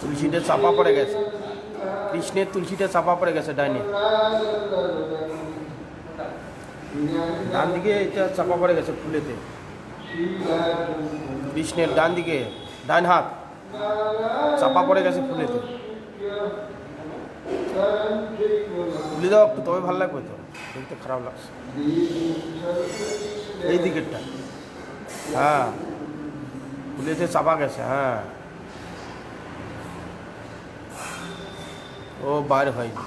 তুলসীটা চাপা পড়ে গেছে, কৃষ্ণের তুলসীটা চাপা পড়ে গেছে ডাইনে, ডান দিকে এটা চাপা পড়ে গেছে ফুলেতে। কৃষ্ণের ডান দিকে ডান হাত চাপা পড়ে গেছে ফুলেতে। খুলে দাও একটু, তবে ভালো লাগবে তো, দেখতে খারাপ লাগছে। এই দিকেরটা, হ্যাঁ ফুলেতে চাপা গেছে। হ্যাঁ ও বাইর হয়নি।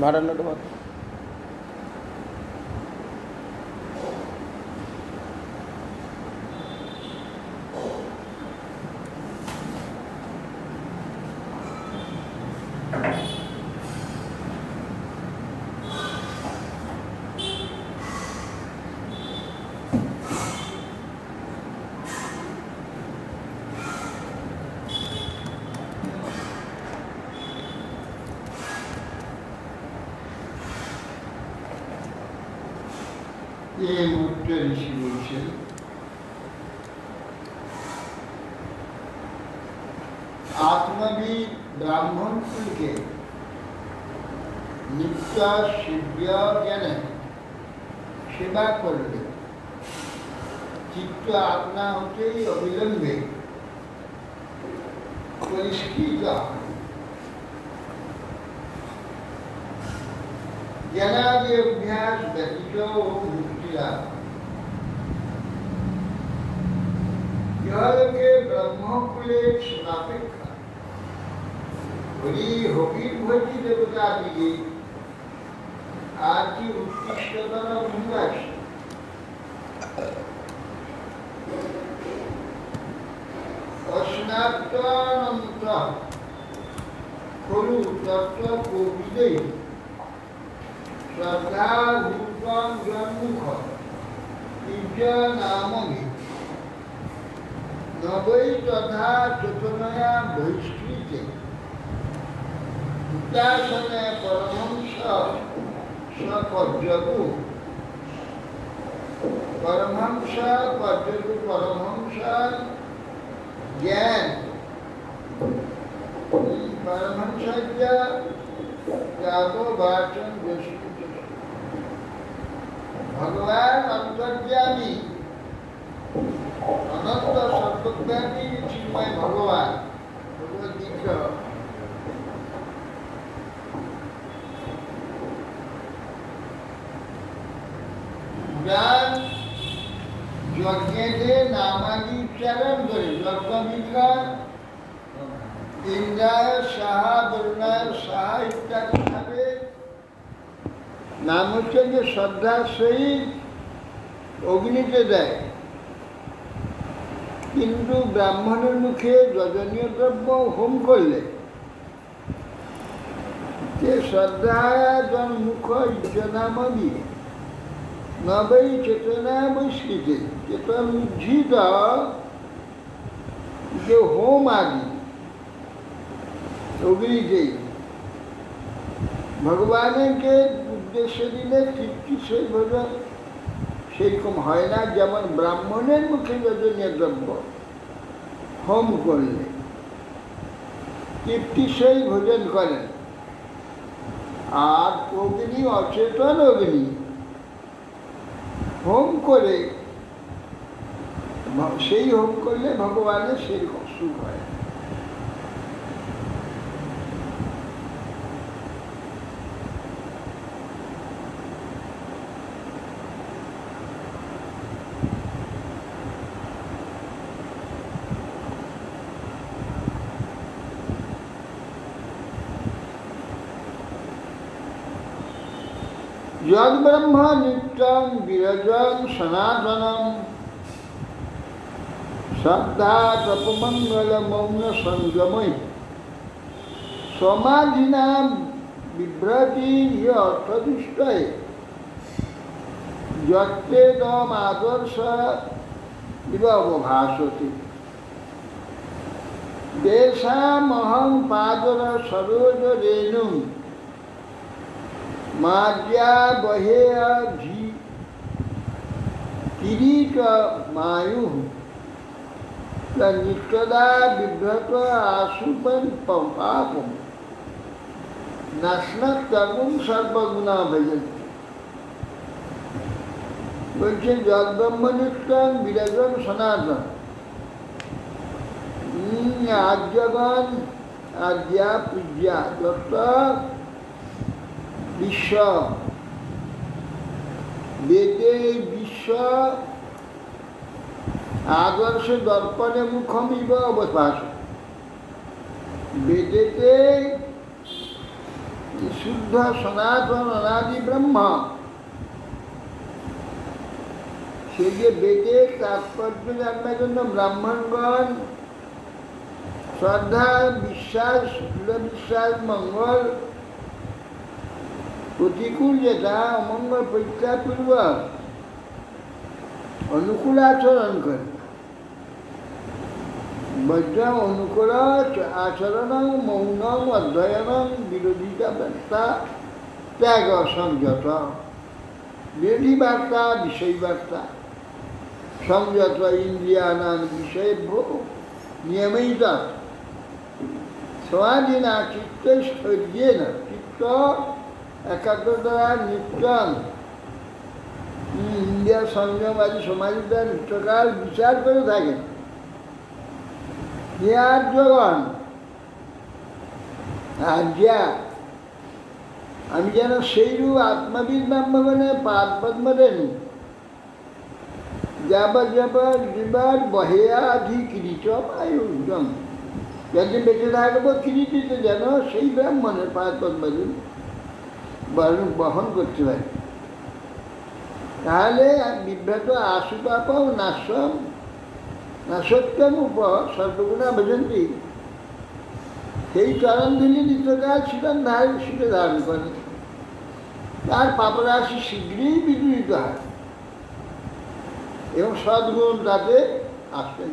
నాడన్నట్టు మాత్రం এই মুহূর্তে ঋষি বলছেন, আত্মবিদ ব্রাহ্মণ কুলকে নিত্য শিব্য জ্ঞানে সেবা করলে চিত্ত আপনা হতেই অবিলম্বে পরিষ্কৃত জ্ঞানাদি অভ্যাস ব্যতীত মুক্তি লাভ। ইহলোকে ব্রহ্মকুলের সমাপেক্ষা হরি হবির্ভজি দেবতা দিকে আর কি উৎকৃষ্টতর অভ্যাস। অস্নাত্তনন্ত খলু তত্ত্ব কোবিদৈ শ্রদ্ধা ভূতং জন্মুখ দিব্য নামমি নবৈ তথা চেতনয়া বহিষ্কৃতে উপাসনে পরমহংস স্বপর্যগু পরমহংস পর্যগু পরমহংস জ্ঞান পরমহংস যাবো বাচন ভগবান অন্তর্যামী অনন্ত সর্বব্যাপী চিন্ময় ভগবান ভগবদ্গীতা যজ্ঞে নামাদি উচ্চারণ করে যজ্ঞবিদগণ ইন্দ্রায় সাহা বরুণায় সাহা ইত্যাদি ভাবে নাম হচ্ছে যে শ্রদ্ধার সহিত অগ্নিতে দেয়, কিন্তু ব্রাহ্মণের মুখে যজনীয় দ্রব্য হোম করলে તે શ્રદ્ધા જન મુખ ઇજ્જનામદી નભઈ ચેતના મુશ્કિતે ચેતન ઉજ્જીત જે હોમ આદि ઓગળી ગઈ ভগবানকে উদ্দেশ্য দিলে তৃপ্তি সেই ভোজন সেরকম হয় না, যেমন ব্রাহ্মণের মুখে যজনীয় দ্রব্য হোম করলে তৃপ্তি সেই ভোজন করেন, আর অগ্নি অচেতন অগ্নি হোম করে সেই হোম করলে ভগবানের সেরকম সুখ হয়। যদ ব্রহ্ম নিত্যং বিরজং সনাতনম শ্রদ্ধা তপমঙ্গল মৌন সংযমই সমাধিনা বিভ্রতি অর্থদুষ্টয়ে যত্তেদম আদর্শ ইব অবভাসতি দেশামহং পাদর সরোজ রেণুং মার্যা বহেয়া ঝি কিরীট মায়ু নিত্যদা বিভ্রত আশুপন পাপম নাশনাত কর্মং সর্বগুণা ভজন্তি। বলছে যদ ব্রহ্ম নিত্যং বিরাজন সনাতন, আর্যগণ আর্যা পূজ্যা যত বিশ্ব বেদে বিশ্ব আদর্শ দর্পণে মুখমিব অবভাস। বেদেতে শুদ্ধ সনাতন অনাদি ব্রহ্ম, সে যে বেদের তাৎপর্য জানবার জন্য ব্রাহ্মণগণ শ্রদ্ধা বিশ্বাস বিশ্বাস মঙ্গল প্রতিকূল যেটা অমঙ্গল পরীক্ষাপূর্বক অনুকূল আচরণ করে, বৈদ্য অনুকূল আচরণ মৌনম অধ্যয়নম বিরোধিতা বার্তা ত্যাগ সংযত, বিরোধী বার্তা বিষয় বার্তা সংযত ইন্দ্রিয়ানাং বিষয়েভ্যো নিয়মিত সমাধিনা চিত্ত স্থৈর্যেন চিত্ত একাগ্রতা নিত্যং ইন্দ্রিয় সংযম আদি সমাধিটা নিত্যকাল বিচার করে থাকেন। হে আর্যগণ আর্যা, আমি যেন সেইরূপ আত্মবিদ ব্রহ্মগণের পাদ পদ্মরেণু যাবৎ যাবৎ জীবন বহেয়াধি কিরিটম আয়ুর্জম, যাতে বেঁচে থাকবো কিরিটিতে যেন সেই ব্রাহ্মণের পাদ পদ্মরেণু বহন করতে পারে, তাহলে বিভ্রাত আশুপাপ নাশম নাশোত্তম উপ সর্বগুণা ভজন্তি, সেই চরণধুলি নিত্যকাল শিরে ধারণ করে, তার পাপরাশি শীঘ্রই বিদূরিত হয় এবং সদ্গুণ তাতে আসবে।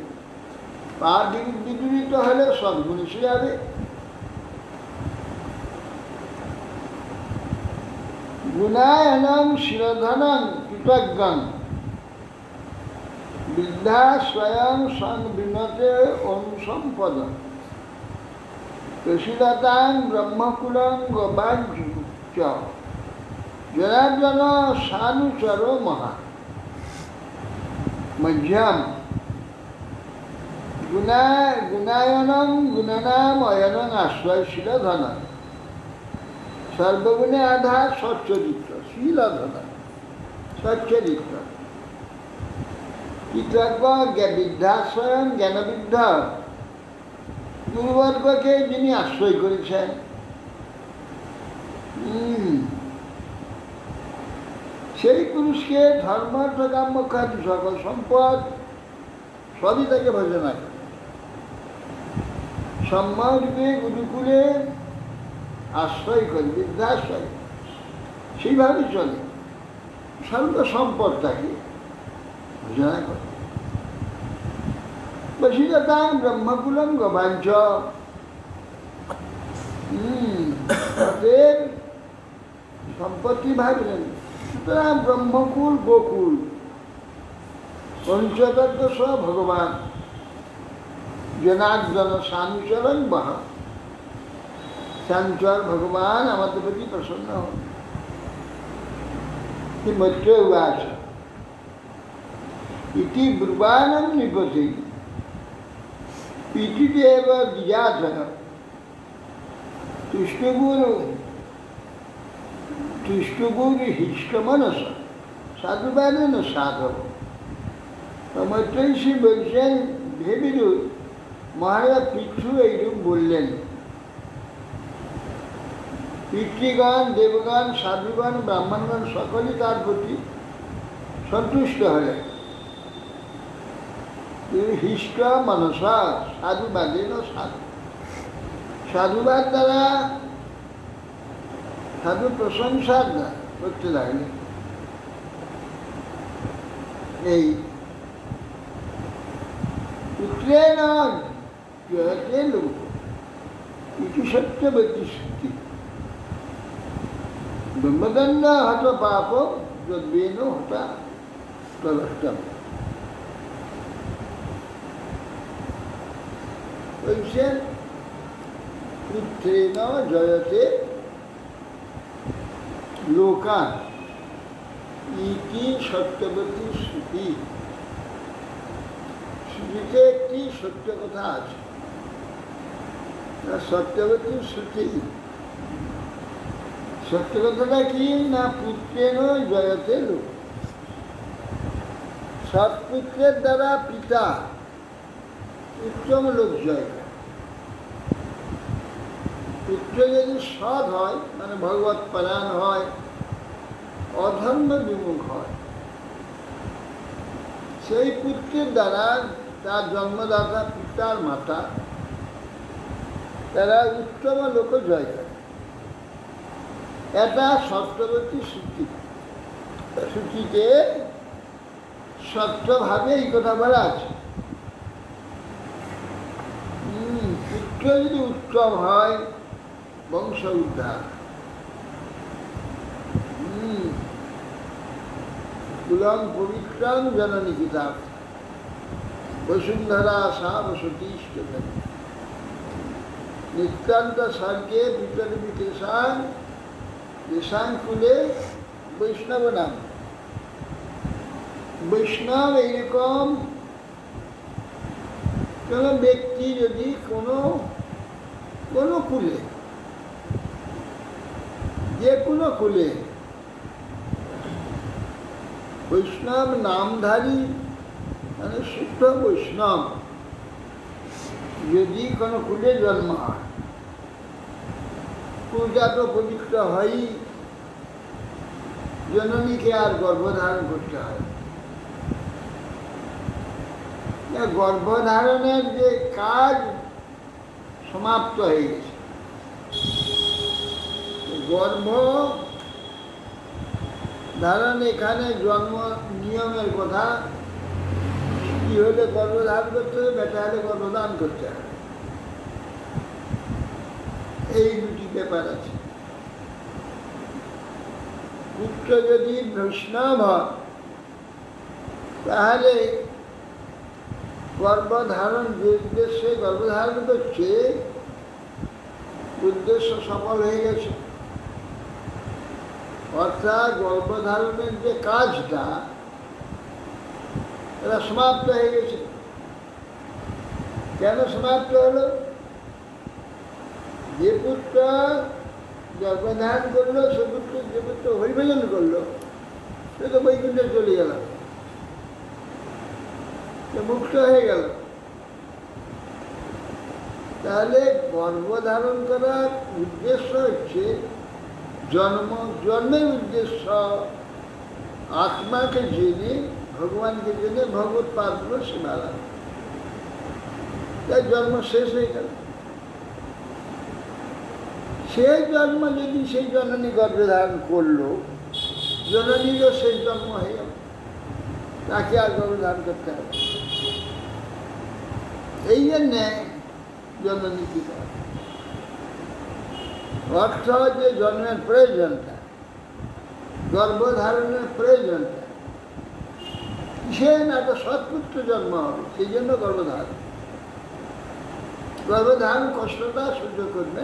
পাপ বিদূরিত হলে সদ্গুণ এসে যাবে। গুণায়নং শিরধনং কৃতজ্ঞং বৃদ্ধা স্বয়ং সংবৃণতে অনুসম্পদ প্রসীদতাং ব্রহ্মকুলং গোবাঞ্চ জনার্দন সানুচর মহা মধ্যম। গুণায়নং গুণনাম অয়নং আশ্রয়শীল ধন সর্বগুণে আধার সচ্চরিত্র শীল ধন সচ্চরিত্র কৃতজ্ঞ বৃদ্ধাশ্রয়ন জ্ঞানবৃদ্ধ গুরুবর্গকে যিনি আশ্রয় করেছেন, সেই পুরুষকে ধর্মার্থ কাম্য খাদ্য সকল সম্পদ সবই তাকে ভজনা করে। সম্যরূপে গুরুকুলে আশ্রয় করে, বৃদ্ধাশ্রয়, সেইভাবে চলে। স্বল্প সম্পদ থাকে, ঘোষণা করে বসিরতাং ব্রহ্মকুলম গবাঞ্চ। তাদের সম্পত্তি ভাবলেন। সুতরাং ব্রহ্মকুল গোকুল পঞ্চতত্ত্ব স ভগবান জনার্দন সানুচরণ বহ। সানুচর ভগবান আমাদের প্রতি প্রসন্ন হন। মৈত্র উবাচ ইতি ব্রুবাণং নিপতি পীতিদেব দ্বিজাধন তুষ্টগুরু হিষ্টমনস সাধুবানেন সাধব। মৈত্রী বলছেন, ভেবিরু মহারাজ পিতৃ এইরূপ বললেন। পিতৃগণ, দেবগণ, সাধুগণ, ব্রাহ্মণগণ সকলেই তার প্রতি সন্তুষ্ট হলেন। হিষ্ট মনসা সাধুবাদেন সাধু, সাধুবাদ দ্বারা সাধু প্রশংসার দ্বারা করতে লাগলেন। এই পুত্রেণ জয়তে লোক ইতি সত্যবতী শ্রুতি ব্রহ্মদণ্ড হত পাপ যদ্বেন হতা তদষ্টম। বলছেন পুত্রেণ জয়তে লোকান ইতি সত্যবতী শ্রুতি। শ্রুতিতে একটি সত্য কথা আছে, সত্যবতী শ্রুতি। সত্য কথাটা কি না, পুত্রেণ জয়তে লোক, সৎপুত্রের দ্বারা পিতা উত্তম লোক জয় করে। পুত্র যদি সৎ হয়, মানে ভগবৎ পরায়ণ হয়, অধর্ম বিমুখ হয়, সেই পুত্রের দ্বারা তার জন্মদাতা পিতার মাতা তারা উত্তম লোক জয় করে। এটা সত্যবতী শ্রুতি। শ্রুতিতে সত্যভাবে এই কথা বলা আছে। পুত্র যদি উত্তম হয়, বংশ উদ্ধার। কুলং পবিত্রং জননী কিতাব বসুন্ধরা সা বসতি নিত্যান্ত স্বর্গে ভিতরে বিকেশান দেশান কুলে বৈষ্ণব নাম। বৈষ্ণব এইরকম কোন ব্যক্তি যদি কোনো কুলে, যে কোনো কুলে বৈষ্ণব নামধারী মানে শুদ্ধ বৈষ্ণব যদি কোনো কুলে জন্ম হয়, পূজা তো পবিত্র হয়ই, জননীকে আর গর্ভধারণ করতে হয়। গর্ভধারণের যে কাজ সমাপ্ত হয়ে গেছে। গর্ভ ধারণ এখানে জন্ম নিয়মের কথা, কি হলে গর্ভধারণ করতে হবে, বেটা হলে গর্ভধারণ করতে হবে, এই দুটি ব্যাপার আছে। পুত্র যদি বৈষ্ণব হয় তাহলে গর্ভধারণ যে উদ্দেশ্যে গর্ভধারণ করছে, উদ্দেশ্য সফল হয়ে গেছে। অর্থাৎ গর্ভধারণের যে কাজটা এটা সমাপ্ত হয়ে গেছে। কেন সমাপ্ত হলো? যে পুত্র গর্ভধারণ করলো, সে পুত্র যে পুত্র হরিভজন করলো, সে তো বৈকুণ্ঠে চলে গেল, সে মুক্ত হয়ে গেল। তাহলে গর্ভধারণ করার উদ্দেশ্য হচ্ছে জন্মের উদ্দেশ্য আত্মাকে জেনে, ভগবানকে জেনে ভগবত পাত্র সেবা লাভ। তাই জন্ম শেষ হয়ে গেল। সে জন্ম যদি সেই জননী গর্ভে ধারণ করলো, জননীরও সেই জন্ম হয়ে গেল, তাকে আর গর্ভে ধারণ করতে হবে। এই জন্যে জননী কি করে, অর্থ যে জন্মের প্রয়োজনটা, গর্ভধারণের প্রয়োজনটা সে না, একটা সৎপুত্র জন্ম হবে, সেই জন্য গর্ভধারণ। গর্ভধারণ কষ্টটা সহ্য করবে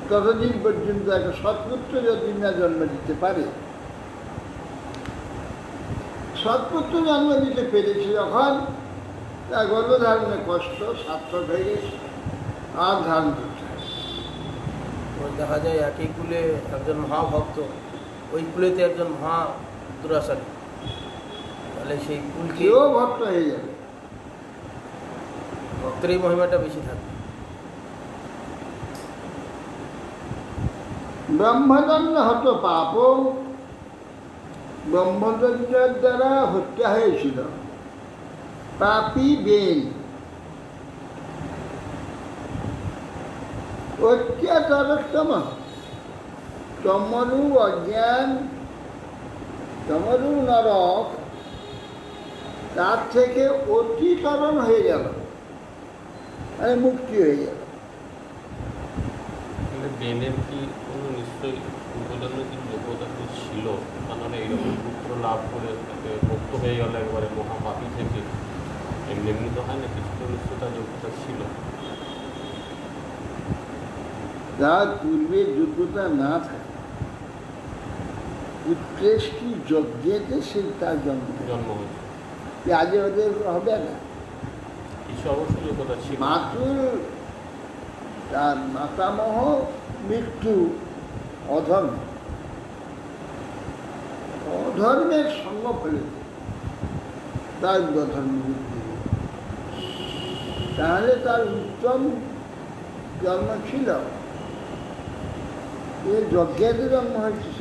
ততদিন পর্যন্ত একটা সৎপুত্র যদি না জন্ম দিতে পারে। সৎপুত্র জন্ম দিতে পেরেছে যখন, তার গর্ভধারণের কষ্ট সার্থক হয়ে গেছে, আর ধারণ করতে হবে। দেখা যায় একই কুলে একজন মহাভক্ত, ওই কুলেতে একজন মহা দুরাচারী, তাহলে সেই কুলকে কেউ ভক্ত হয়ে যাবে। ভক্তের এই মহিমাটা বেশি থাকবে। ব্রহ্মদণ্ড হত পাপ, ব্রহ্মদণ্ডের দ্বারা হত্যা হয়েছিল পাপী বেন, অত্যাচারতম তমরু অজ্ঞান, তমরু নরক, তার থেকে অতিতরণ হয়ে গেল, মানে মুক্তি হয়ে গেল। বেনের কি কোনো নিশ্চয়ই পূর্বজন্ম কি যোগ্যতা কি ছিল, তাহলে এইরকম পুত্র লাভ করে তাকে মুক্ত হয়ে গেল একবারে মহাপাপী থেকে? এমনি এমনি তো হয় না, কিছু তো নিশ্চয় তার যোগ্যতা ছিল। যার পূর্বে যোগ্যতা না থাকে, পুত্রেষ্টি যজ্ঞেতে সে তার জন্ম হয়েছে, আজে ওদের হবে না। কিছু অবশ্যই যোগ্যতা ছিল। মাতুর তার মাতামহ মৃত্যু অধর্ম, অধর্মের সঙ্গ ফলে তার অধর্ম মৃত্যু। তাহলে তার উত্তম জন্ম ছিল, এ যজ্ঞেতে জন্ম হয়েছে,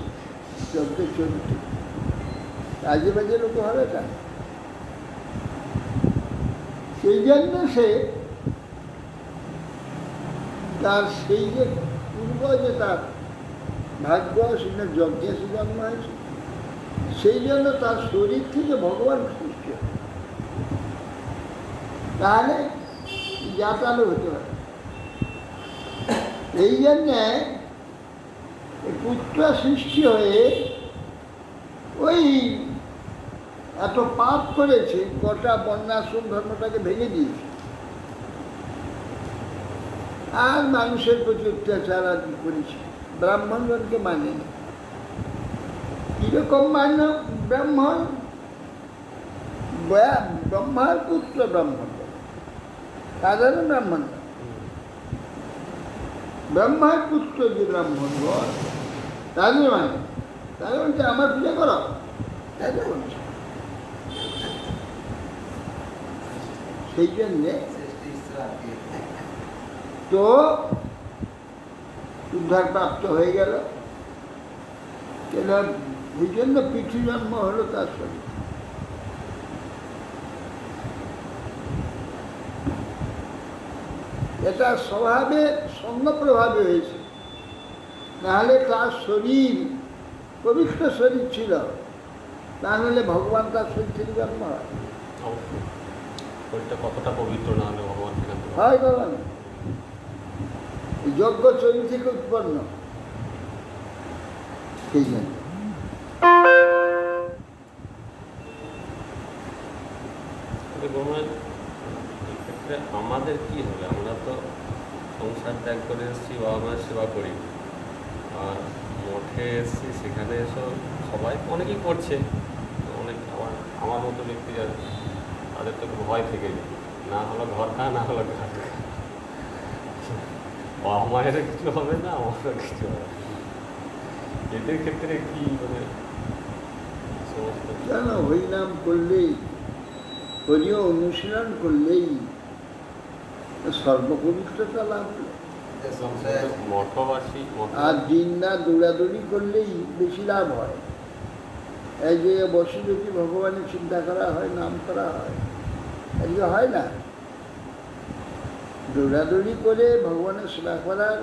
যজ্ঞের চরিত্র কাজে বাজে লোক হবে না। সেই জন্য সে তার সেই যে পূর্ব যে তার ভাগ্য, সেটা যজ্ঞে সে জন্ম হয়েছে, সেই জন্য তার শরীর থেকে ভগবান সৃষ্টি হয়। তাহলে যাতালো হতে পারে। এই জন্যে পুত্র সৃষ্টি হয়ে ওই এত পাপ করেছে, গোটা বর্ণাশ্রম ধর্মটাকে ভেঙে দিয়েছে, আর মানুষের প্রতি অত্যাচার আদি করেছে, ব্রাহ্মণগণকে মানে না। কিরকম মান? ব্রাহ্মণ, ব্রহ্মার পুত্র ব্রাহ্মণ, সাধারণ ব্রাহ্মণ, ব্রহ্মার পুত্র যে ব্রাহ্মণ তাদের মানে, তাদের বলছে আমার পূজা করো, তাদের বলছে। সেই জন্যে তো উদ্ধার প্রাপ্ত হয়ে গেল, এই জন্য পৃথু জন্ম হলো তার শরীর। এটা স্বভাবে সঙ্গ প্রভাবে হয়েছে, নাহলে তার শরীর পবিত্র শরীর ছিল, নাহলে ভগবান তার শরীর থেকে জন্ম হয়। অবশ্যই শরীরটা কতটা পবিত্র না হলে ভগবান সেখানে হয় ভগবান যজ্ঞ শরীর থেকে উৎপন্ন। সেই জন্য এক্ষেত্রে আমাদের কি হবে? আমরা তো সংসার ত্যাগ করে এসেছি, বাবা মায়ের সেবা করি, আর মঠে এসেছি, সেখানে এসে সবাই অনেকেই করছে, অনেক আমার মতো ব্যক্তি যারা, তাদের তো ভয় থেকে যায়, না হলো ঘর খা, না হলো ঘাট খা, বাবা মায়ের কিছু হবে না, আমারও কিছু হবে না। এদের ক্ষেত্রে কি মানে সমস্ত কেন হরিনাম করলেই, হরিও অনুশীলন করলেই সর্বপবিত্রতা লাভ হলো। মঠবাসী আর দিন না দৌড়াদৌড়ি করলেই বেশি লাভ হয়। এই যে বসে যদি ভগবানের চিন্তা করা হয়, নাম করা হয়, এগুলো হয় না। দৌড়াদৌড়ি করে ভগবানের সেবা করার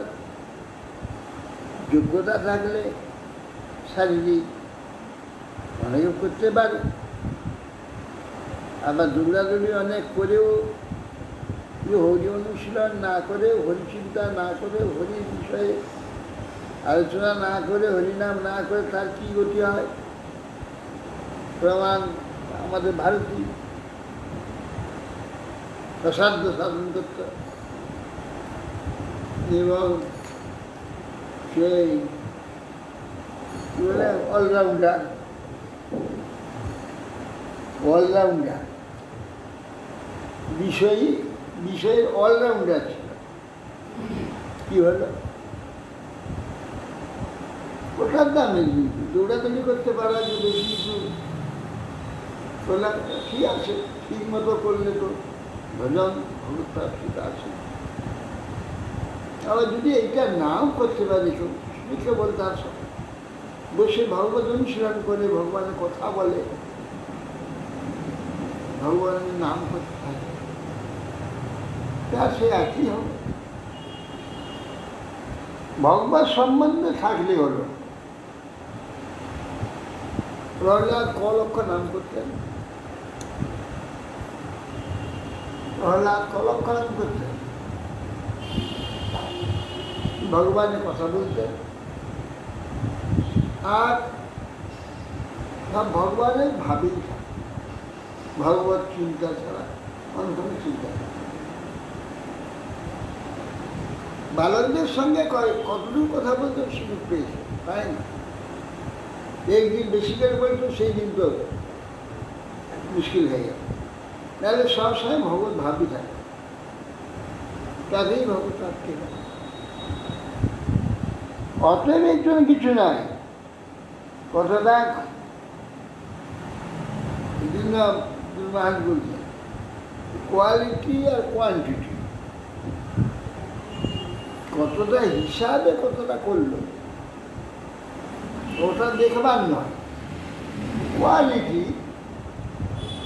যোগ্যতা থাকলে শারীরিক অনেকে করতে পারে, আবার দৌড়াদৌড়ি অনেক করেও হরি অনুশীলন না করে, হরিচিন্তা না করে, হরির বিষয়ে আলোচনা না করে, হরিনাম না করে তার কী গতি হয়? প্রমাণ আমাদের ভারতীয় অসাধ্য সাধন করতে এবং সেই কি বলে অলরাউন্ডার বিষয়ের অলরাউন্ডার ছিল। কি হলো? ওটার দামে দৌড়াদৌড়ি করতে পারা যে বেশি কিছু করলাম, ঠিক আছে, ঠিক মতো করলে তো ভজন ভগবত ঠিক আছে। আবার যদি এইটা নাও করতে পারি, কেবল তার সাথে বসে ভগবত অনুশীলন করে ভগবানের কথা বলে, ভগবানের নাম করতে থাকে, তা সে একই হবে। ভগবান সম্বন্ধে থাকলে হলো। প্রহ্লাদ ক লক্ষ নাম করতেন, ভগবানের কথা বলতেন, আর ভগবানের ভাবেই থাকে, ভগবত চিন্তা ছাড়া অন্য কোনো চিন্তা নেই। বালকদের সঙ্গে কতটুকু কথা বলতে সুযোগ পেয়েছে, তাই না? একদিন বেশি করে বলতো, সেই দিন তো মুশকিল হয়ে গেল। নাহলে সবসময় ভগবত ভাবি থাকে, তাতেই ভগবত আটকে গেল। অতএব এর জন্য কিছু নাই। কথাটা বিভিন্ন মহান বলছেন, কোয়ালিটি আর কোয়ান্টিটি, কতটা হিসাবে কতটা করলো ওটা দেখবার নয়। কোয়ালিটি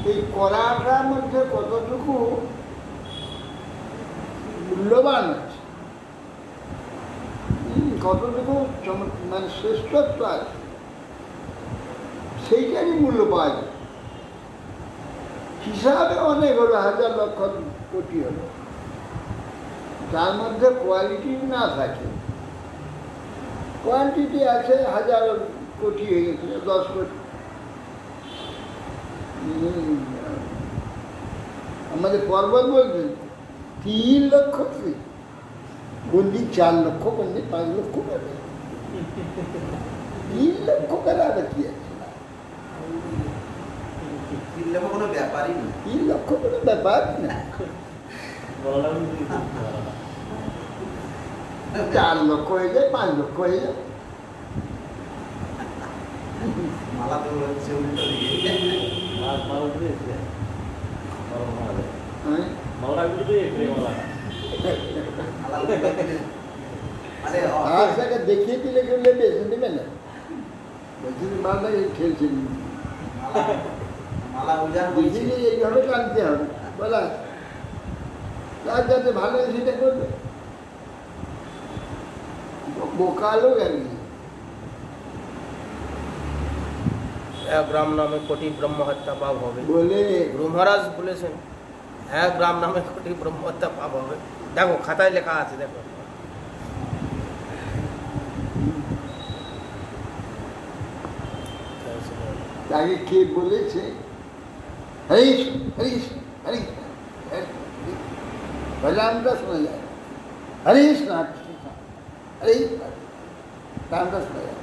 এই করাটার মধ্যে কতটুকু মূল্যবান আছে, কতটুকু মানে শ্রেষ্ঠত্ব আছে, সেইটারই মূল্য পাওয়া যায়। হিসাবে অনেক হলো, হাজার লক্ষ কোটি হলো, তার মধ্যে কোয়ালিটি না থাকে। কোয়ান্টিটি আছে, হাজার কোটি হয়ে গেছে, 10 কোটি। আমাদের পর্বত বলছেন 3 লক্ষ ফিট, কোন দিন 4 লক্ষ, কোন দিন 5 লক্ষ করে, 3 লক্ষ করে আবার কি আছে? 3 লক্ষ কোনো ব্যাপারই না, 3 লক্ষ কোনো ব্যাপার না, 4 লক্ষ হয়ে যায়, 5 লক্ষ হয়ে যায়। মালা তো হচ্ছে উল্টো দিকে। দেখিয়ে দিলে করলে বেশি দেবে না, বলছি মালটা খেলছে, মালা উজান দেখিয়ে এইভাবে টানতে হবে, বলা তার যাতে ভালো সেটা করবে। বোকালো গেল। এক রাম নামে কোটি ব্রহ্ম হত্যা পাপ হবে বলে গুরু মহারাজ বলেছেন, এক রাম নামে কোটি ব্রহ্ম হত্যা পাপ হবে। দেখো খাতায় লেখা আছে, দেখো। তাকে কে বলেছে? হরিশ হরিশ হরিশ, নামটা শোনা যায়, হরিশ না, হরিশ নামটা শোনা যায়।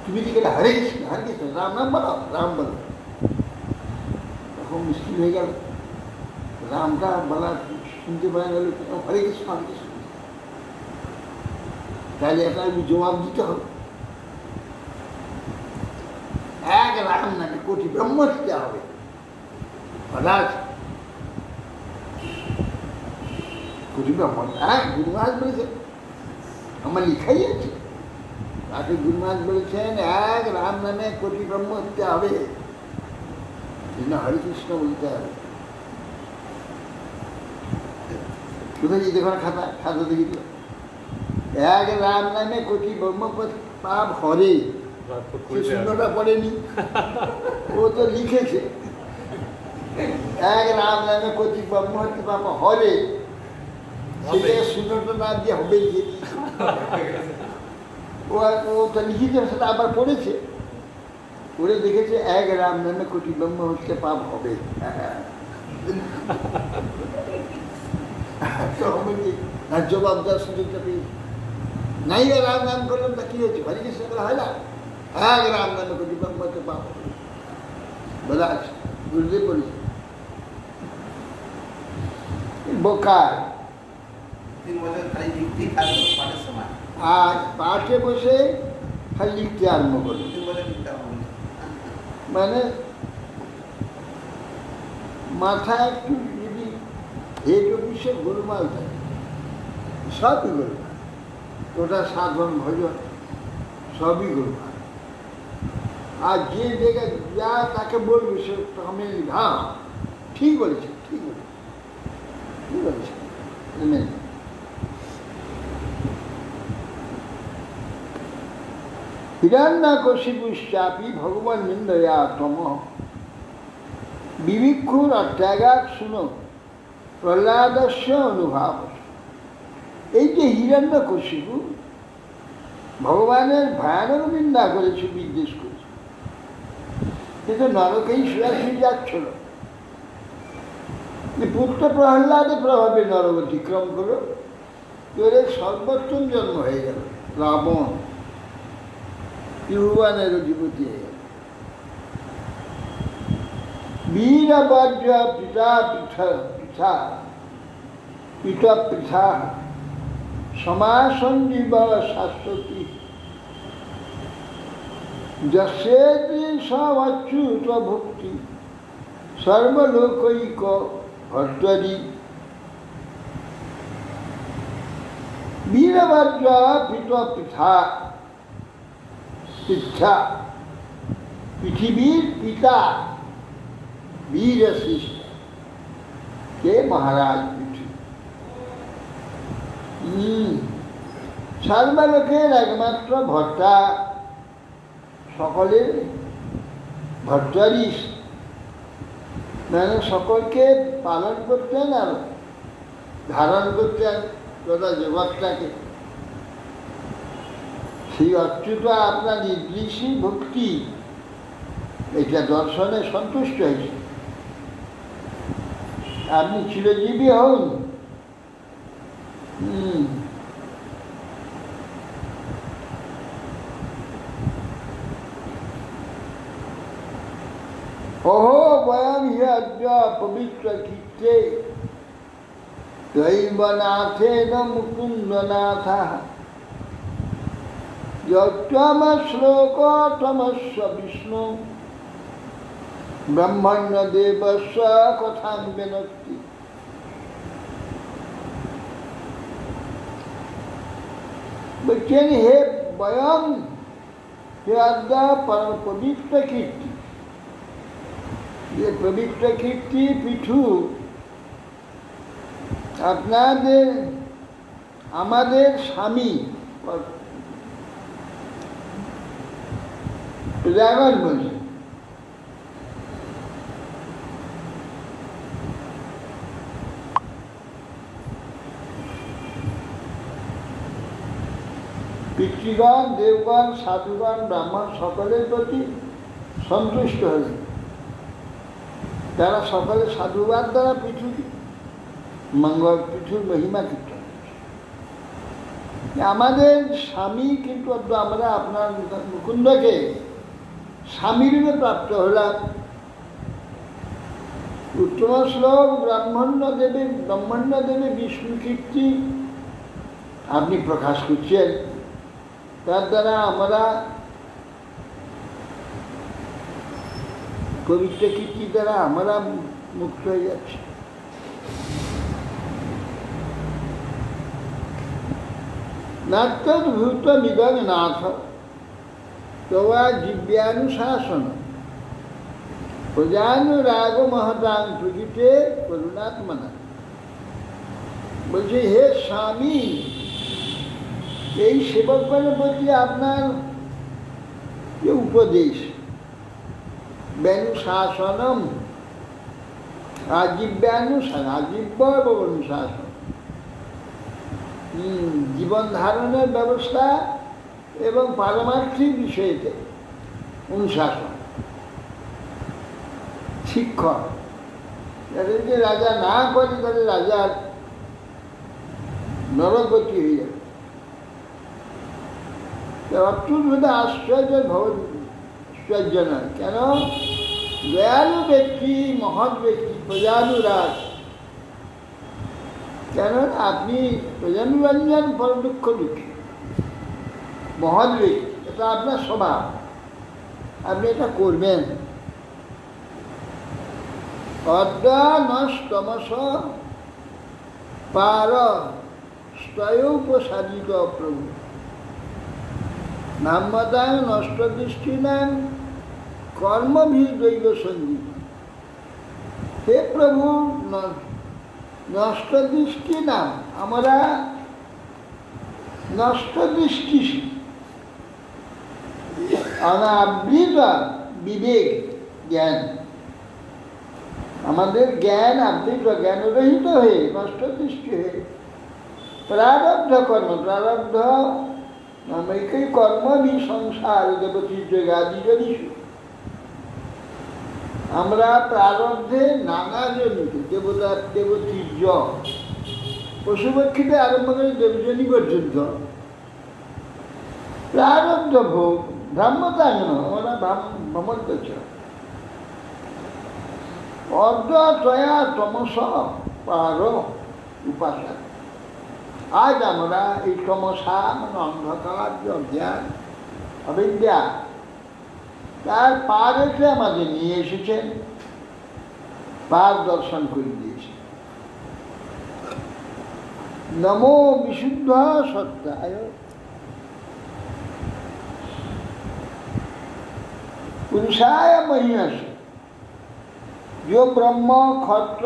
তুমি কি গেলে হরে কৃষ্ণ, হরে কৃষ্ণ, রাম নাম বলো, রাম বলো, তখন মুশকিল হয়ে গেল। রামটা বলা শুনতে পাওয়া গেল, হরে কৃষ্ণ, হরে কৃষ্ণ, তাহলে একটা জবাব দিতে হবে। এক রাম নাকি কোটি ব্রহ্ম হত্যা হবে, হঠাৎ কোটি ব্রহ্ম। এক গুরু মহারাজ বলেছে, আমার লিখাই আছে, তাকে গুরু মহারাজ বলেছেন এক রাম নামে কোটি ব্রহ্ম হত্যা হবে, হরে কৃষ্ণ বলতে হবে। কোথায় দেখো খাতা, খাতা দেখি দিল, এক রাম নামে কোটি ব্রহ্মপদ পাপ হরে, সে শূন্যটা পড়েনি, ও তো লিখেছে এক রাম নামে কোটি ব্রহ্মপদ পাপ হরে, সেটা শূন্যটা না দিয়ে হবে দিয়ে দিয়েছে। ও তো লিখেছে, সেটা আবার পড়েছে, পড়ে দেখেছে এক রাম নামে কোটি ব্রহ্ম হচ্ছে পাপ হবে। জবাব দেওয়ার সুযোগটা পেয়েছি, নাই রাম নাম করলাম তা কি হচ্ছে, হরে কৃষ্ণ করা হয় না, এক রাম নামে কোটি ব্রহ্ম হচ্ছে পাপ হবে, বলা আছে, গুরুদেব বলেছে। বোকার 3 বছর খালি লিখতেই থাকলো পাঠের সময়, আর পাঠে বসে খালি লিখতে আরম্ভ করলো, 3 বছর লিখতে হবে। মানে মাথায় একটু যদি হেড অফিসে গোলমাল থাকে, সবই গোলমাল, ওটা সাধন ভজন সবই গোলমাল। আর যে জায়গায় যা তাকে বলবে সে আমি হ্যাঁ ঠিক বলেছে, ঠিক বলেছে, ঠিক বলেছে। হিরণ্যকশিপুশ্চাপি ভগবান নিন্দয়া তম বিবিক্ষুর অত্যাগাত শুনো প্রহ্লাদস্য অনুভাব। এই যে হিরণ্যকশিপু ভগবানের ভয়ানক নিন্দা করেছে, বিদ্বেষ করেছে, কিন্তু নরকেই সরাসরি যাচ্ছিল। পুত্র প্রহ্লাদের প্রভাবে নরক অতিক্রম করো, তোর সর্বোত্তম জন্ম হয়ে গেল রাবণ, ত্রিভুবনের অধিপতি হয়ে গেল। বীরবজ্র পিতা পিঠা পিঠা পিতা পিঠা সমাসঞ্জীব শাশ্বতী যস্যেতি সচ্যুত ভক্তি সর্বলোকৈক ভর্তরি। বীরবজ্র পিতা পিঠা পিঠা, পৃথিবীর পিতা বীর শ্রেষ্ঠ কে মহারাজ পৃথিবী। সর্বলোকের একমাত্র ভর্তা, সকলের ভর্তারি, মানে সকলকে পালন করতেন আর ধারণ করতেন তথা জগৎটাকে। সেই অচ্যুত আপনার নির্দিষ্ট ভক্তি, এটা দর্শনে সন্তুষ্ট হয়েছে। আপনি চিরজীবী হন। অহো বয়ম হি অদ্য পবিত্র কীর্তে দৈবনাথেন মুকুন্দনাথ শ্লোকতমস্ব বিষ্ণু ব্রহ্মণ্য দেবস্য কথাং বিনক্তি। বলছেন হে বয়ম হে আজ্ঞা পরম পবিত্র কীর্তি, যে পবিত্র কীর্তি পিঠু আপনাদের আমাদের স্বামী প্রজাগণ বলে পিতৃগণ, দেবগণ, সাধুগণ, ব্রাহ্মণ সকলের প্রতি সন্তুষ্ট হলেন। তারা সকলে সাধুবাদ দ্বারা পৃথুর মঙ্গল, পৃথুর মহিমা কীর্তন। আমাদের স্বামী কিন্তু আমরা আপনার মুকুন্দকে স্বামীরূপে প্রাপ্ত হলাম। উত্তম শ্লোক ব্রাহ্মণ্য দেবে বিষ্ণু কীর্তি আপনি প্রকাশ করছেন, তার দ্বারা আমরা পবিত্র কীর্তি দ্বারা আমরা মুক্ত হয়ে যাচ্ছি। নাত্যদ্ভূত মিদং নাথ তবা দিব্যানুশাসন প্রজানুরাগ মহতাং প্রকৃতে করুণাত্মনা। বলছে হে স্বামী, এই সেবকগণের প্রতি আপনার যে উপদেশ, ব্যনুশাসনম, আজীব্য এবং অনুশাসন, জীবন ধারণের ব্যবস্থা এবং পারমার্থিক বিষয়তে অনুশাসন, শিক্ষক। যাদের যে রাজা না করে তাহলে রাজার নরগতি হয়ে যাবে। অত্যুত আশ্চর্য আশ্চর্য নয়, কেন? দয়ালু ব্যক্তি, মহৎ ব্যক্তি, প্রজানুরাগ। কেন? আপনি প্রজানুরঞ্জন পর দুঃখ দুঃখী, মহৎ ব্যক্তি, এটা আপনার স্বভাব, আপনি এটা করবেন। অদ্যানস্তমস পার স্তয়োপসাদিত প্রভু নাম্যতায় নষ্ট দৃষ্টি নেন কর্মভিদৈব সঙ্গীত। হে প্রভু, নষ্ট দৃষ্টি নাম, আমরা নষ্ট দৃষ্টি, অনাবৃত বিবেক জ্ঞান, আমাদের জ্ঞান আবৃত, জ্ঞানরহিত হয়ে নষ্ট দৃষ্টি হয়ে প্রারব্ধ কর্ম, প্রারব্ধ নামৈকই কর্মবি সংসার দেবতীর জগাদি জনিষু। আমরা প্রারব্ধে নানা জনিত দেবতার দেবতীর্য, পশুপক্ষীতে আরম্ভ করে দেবজনী পর্যন্ত প্রারব্ধ ভোগ, ব্রাহ্মতাঙ্গ, আমরা ভ্রমণ করছ। অর্ধয়া তমস পার উপাসনা। আজ আমরা এই তমসা মানে অন্ধকার, যে অজ্ঞান অবিদ্যা, তার পার এসে আমাদের নিয়ে এসেছেন, পার দর্শন করে দিয়েছেন। নমো বিশুদ্ধ সত্যায় পুরুষায় মহিষা जो ब्रह्म क्षत्र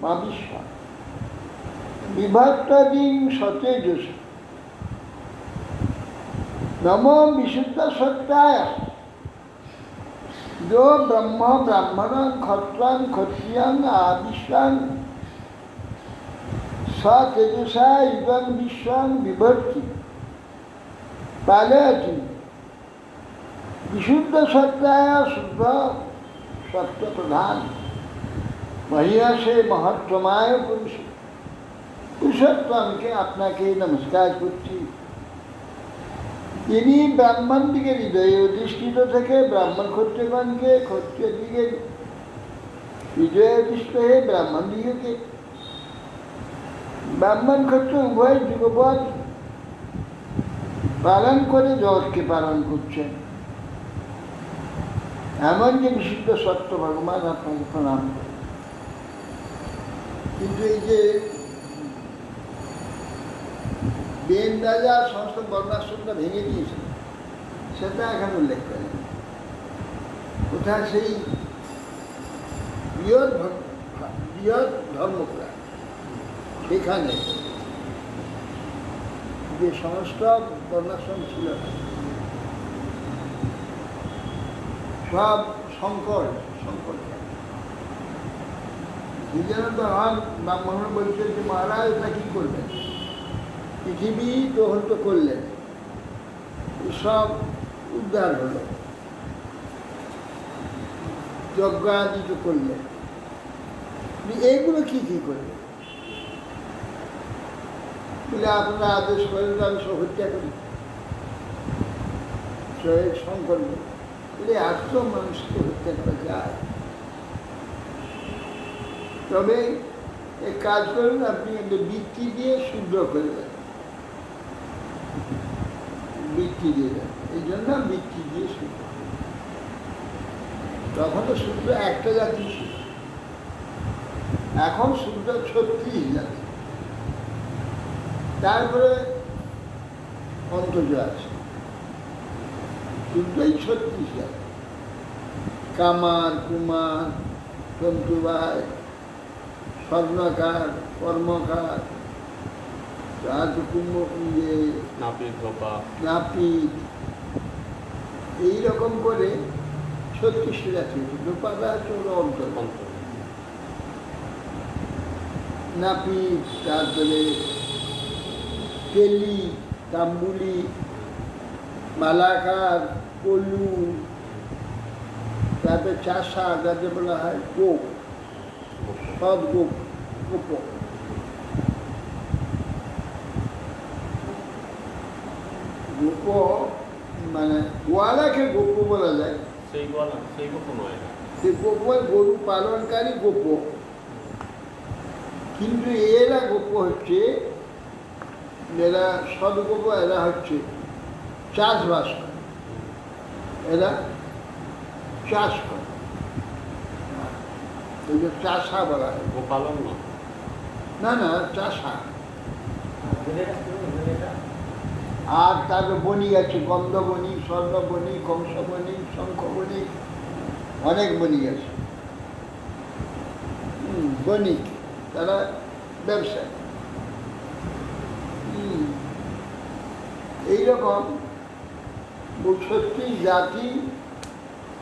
माविश्वा विभक्तदिं सतेजस। नमो विशुद्ध सत्याय, जो ब्रह्म ब्राह्मणं क्षत्रं क्षत्रियं आविश्वां सतेजसा इदं विश्वं विभक्ति पालयति। विशुद्ध सत्याय, शुद्ध सत्य प्रधान महिया से महत्वमय पुरुष পুরুষোত্তমকে আপনাকে নমস্কার করছি। তিনি ব্রাহ্মণ দিকে হৃদয়ে অধিষ্ঠিত থেকে ব্রাহ্মণ ক্ষত্রিয়গণকে, ক্ষত্রিয় দিকে হৃদয়ে অধিষ্ঠিত হয়ে ব্রাহ্মণ দিকে, ব্রাহ্মণ ক্ষত্রিয় উভয় যুগপৎ পালন করে জগৎকে পালন করছেন। এমন যে বিশুদ্ধ সত্য ভগবান আপনাকে প্রণাম করে। কিন্তু এই যে বেন রাজা সমস্ত বর্ণাশ্রমটা ভেঙে দিয়েছিল, সেটা এখানে উল্লেখ করেন। কোথায় সেই বৃহৎ ধর্মপুরা, সেখানে যে সমস্ত বর্ণাশ্রম ছিল সব শঙ্কর তখন ব্রাহ্মণ বলছে যে মহারাজ এটা কি করবেন, পৃথিবী দহন তো করলেন, সব উদ্ধার হলো, যজ্ঞ আদি তো করলেন, এইগুলো কি কি করবে বলে আপনারা আদেশ করেন, আমি সব হত্যা করি। শঙ্কর বলে এত মানুষকে হত্যা করা যায়, তবে এক কাজ করুন, আপনি বৃত্তি দিয়ে শুদ্ধ করে দেন, বৃত্তি দিয়ে দেন। এই জন্য বৃত্তি দিয়ে শুদ্ধ। তখন তো শুদ্ধ একটা জাতি ছিল, এখন শুদ্ধ 36 জাতি, তারপরে অন্তর্য আছে, শুদ্ধই 36 জাতি। কামার, কুমার, তন্তুবায়, স্বর্ণকার, কর্মকার, নাপিত গোপা নাপিত এইরকম করে 36টি জাতি আছে। গোপালরা হচ্ছে ওর অন্তর। অন্তর। নাপিত, তারপরে কেলি, কাম্বুলি, মালাকার, কলু, তারপরে চাষা, যাদের বলা হয় গোপ, সৎ গোপ, গোপ। গোপ মানে গোয়ালাকে গোপ বলা যায়। সেই গোয়ালা, সেই গোপ নয়। সে গোপ গরু পালনকারী গোপ, কিন্তু এরা গোপ হচ্ছে, এরা সদগোপ, এরা হচ্ছে চাষবাস করে, এরা চাষ করে, এই যে চাষা বলা হয়। গোপালন না, না না, চাষা। আর তারপরে বণিক আছে, গন্ধ বণিক, স্বর্ণ বণিক, কংস বণিক, শঙ্খ বণিক, অনেক বণিক আছে। বণিক, তারা ব্যবসায়। এইরকম 36 জাতি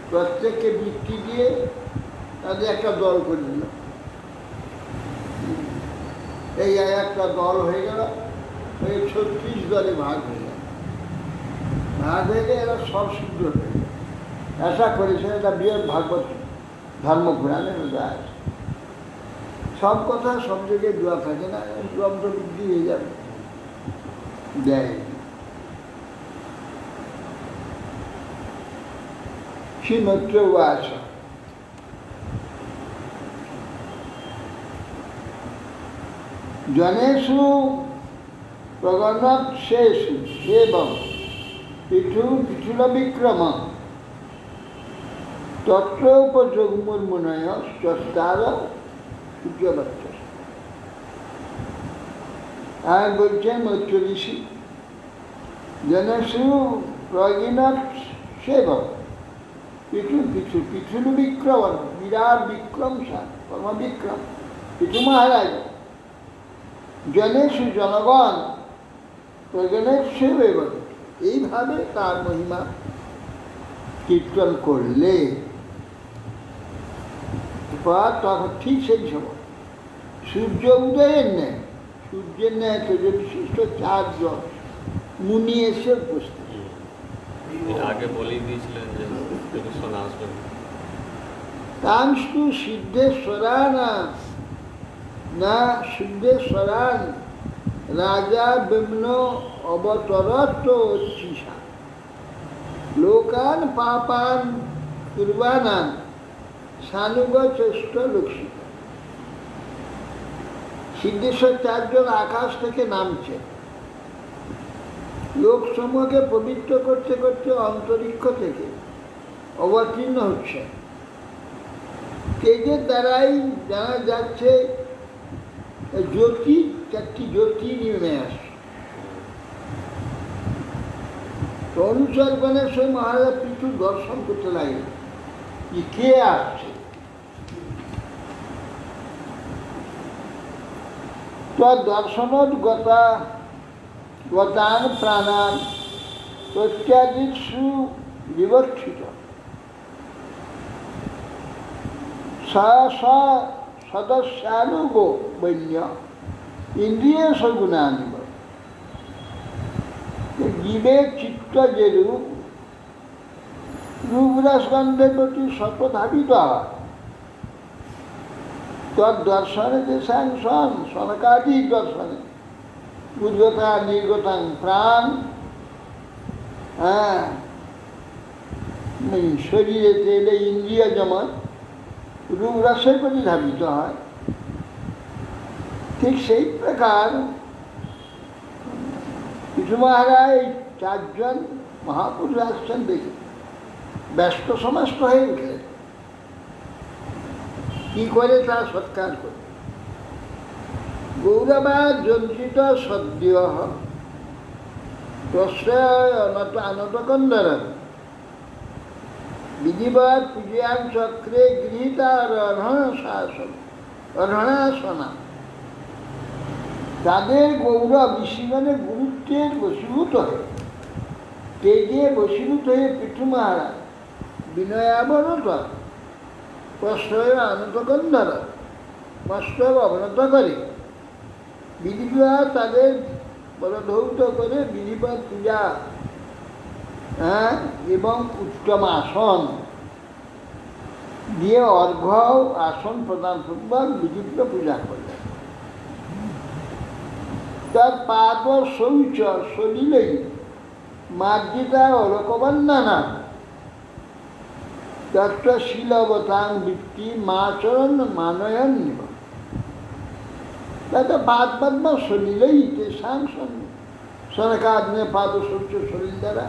প্রত্যেককে বৃত্তি দিয়ে তাদের একটা দল করে দিল। এই একটা দল হয়ে গেল, ওই 36 দলে ভাগ হয়ে গেল। ভাগ হয়ে গেলে এরা সব শুদ্ধ হয়ে গেল। আশা করেছে এটা বৃহৎ ভাগবত ধর্মপুরাণে আছে। সব কথা সব জায়গায় দেওয়া থাকে না, দ্বন্দ্ব বৃদ্ধি হয়ে যাবে, দেয়। শ্রীমত্র উবাচ জনেষু প্রগণৎসেষু এবং পিঠুল বিক্রম তত্র উপযোগমুর্মুনয় চস্তার সূর্যবত্ত। আর বলছেন মৈত্র ঋষি, জনেষু প্রগণৎসেবক পিঠুল বিক্রম, বিরাট বিক্রমশাল, কর্মবিক্রম পিঠু মহারাজ। জনেষু জনগণ, প্রজনেশ্বর, এইভাবে তার মহিমা কীর্তন করলে তখন ঠিক সেই সময় সূর্য উদয়ের ন্যায়, সূর্যের ন্যায় তেজবিশিষ্ট 4 জন মুনি এসে উপস্থিত। আগে বলেই দিয়েছিলেন যে শোনা আসবেন। তাংস্তু সিদ্ধেশ্বরান না সিদ্ধেশ্বরান রাজা বিম্ন অবতরত চিষা লোকান পাপান কুর্বানান সানুগ চেষ্ট লক্ষিত। সিদ্ধেশ্বর 4 জন আকাশ থেকে নামছে, লোকসমূহকে পবিত্র করতে করতে অন্তরিক্ষ থেকে অবতীর্ণ হচ্ছে। তেজের দ্বারাই জানা যাচ্ছে জ্যোতি, 4টি জ্যোতি নেমে আসছে। তো অনুচর গণেশ্বর মহারাজ পিছু দর্শন করতে লাগলেন, কে আসছে। দর্শনত গতান প্রাণান প্রত্যাদিষু বিবক্ষিত সদস্যানুগো বন্য ইন্দ্রিয় সগুণানিব। জীবের চিত্ত যেরূপ রূপরসগন্ধের প্রতি সর্বধাবিত হয়, তদ্দর্শনে দেশাংশন সনকাদি দর্শনে উদ্গতা নির্গতাং প্রাণ, শরীরে তেলে ইন্দ্রিয় যেমন রূপ রসের প্রতি ধাবিত হয়, ঠিক সেই প্রকার পিছু মহারাজ এই 4 জন মহাপুরুষ আসছেন দেখে ব্যস্ত সমাস্ত হয়ে উঠলেন। কি করে তা সৎকার করে গৌরবা যন্ত্রিত সদ্য আনতকন্দর বিধিবৎ পূজান চক্রে গৃহীতার অর্হণাসনা। তাদের গৌরব ঋষিগণের গুরুত্বের বশীভূত হয়ে তেজে বশীভূত হয়ে পৃথু মহারাজ বিনয়াবনত প্রশ্রয় আনত গন্ধর মস্তক অবনত করে বিধিবিধান তাদের বলধৌত করে বিধিবত পূজা এবং উত্তম আসন দিয়ে অর্ঘ্য আসন প্রদান পূর্বক বিধিপ্ত পূজা করলেন। তার পাদ শৌচ সলিলেই মার্জিতা অলোকবন্দনা তত্ত্ব শিলবতাং বৃত্তি মাচরণ মানয়ন নিব তাতে পাদ পদ্ম সলিলেই তেষাং সনকাগ্নে পাদ শৌচ শরীর দ্বারা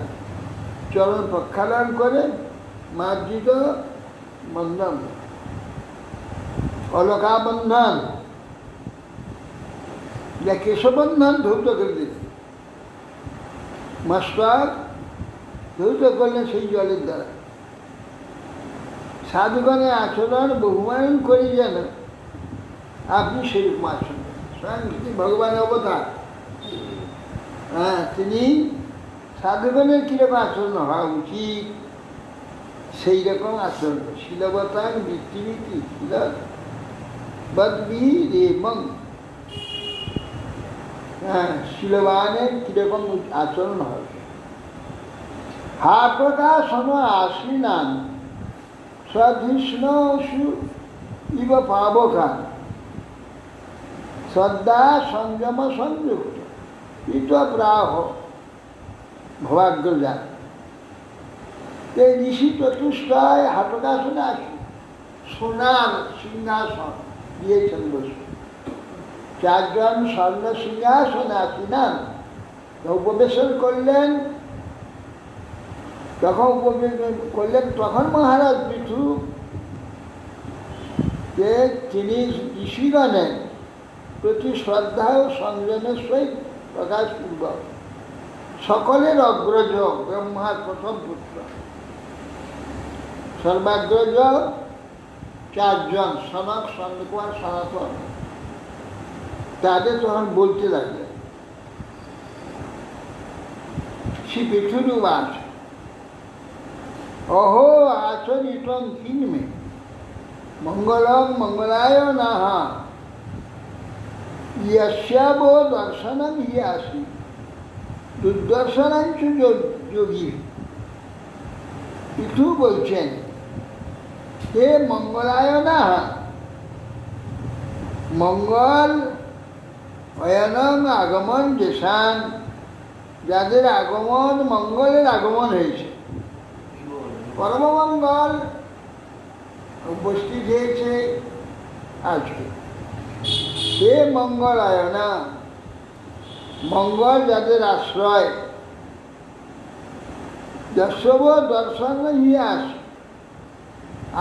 চরণ প্রক্ষালন করে মার্জিত বন্ধন অলকাবন্ধন যা কেশবন্ধন ধৌত করে দিলেন, মস্তক ধৌত করলেন সেই জলের দ্বারা। সাধুগণের আচরণ বহুমায়ন করে যেন আপনি সেরকম আচরণ স্বয়ং ভগবানের অবতার। তিনি সাধুগণের কীরকম আচরণ হওয়া উচিত সেই রকম আচরণ শিলবতাং বৃত্তিবৃত্তি শিল বদ্বির এবং শিলবানের কীরকম আচরণ হবে। হা প্রকাশন আশ্বিনান সধৃষ্ণসু ইব পাবকান শ্রদ্ধা সংযম সংযুক্ত ইত প্রাহ ভবাগ্রজান। এই ঋষি চতুষ্টয় হাটকাসনে আসি সোনার সিংহাসন দিয়েছেন বসে, চারজন স্বর্ণ সিংহাসনে আসিনান উপবেশন করলেন। যখন উপবেশন করলেন তখন মহারাজ পৃথু যে তিনি ঋষিগণের প্রতি শ্রদ্ধা ও সংযমের সহিত প্রকাশপূর্বক সকলের অগ্রজ ব্রহ্মার প্রথম পুত্র সর্বাগ্রজ চারজন সনক সনকুমার সনাতন তাদের তখন বলতে লাগলেন শ্রী পৃথুরুবাস অহো আচরিতং কিন্মে মঙ্গলং মঙ্গলায় নাহ ইয়াস্যাবো দর্শনং হি আসি দুর্দর্শনাঞ্চ যোগী। পৃথু বলছেন হে মঙ্গলায় নাহ, মঙ্গল অয়নং আগমন যেসান, যাদের আগমন মঙ্গলের আগমন হয়েছে, পরমমঙ্গল উপস্থিত হয়েছে আজকে। হে মঙ্গলায়না, মঙ্গল যাদের আশ্রয়, যশব দর্শন ইতিহাস,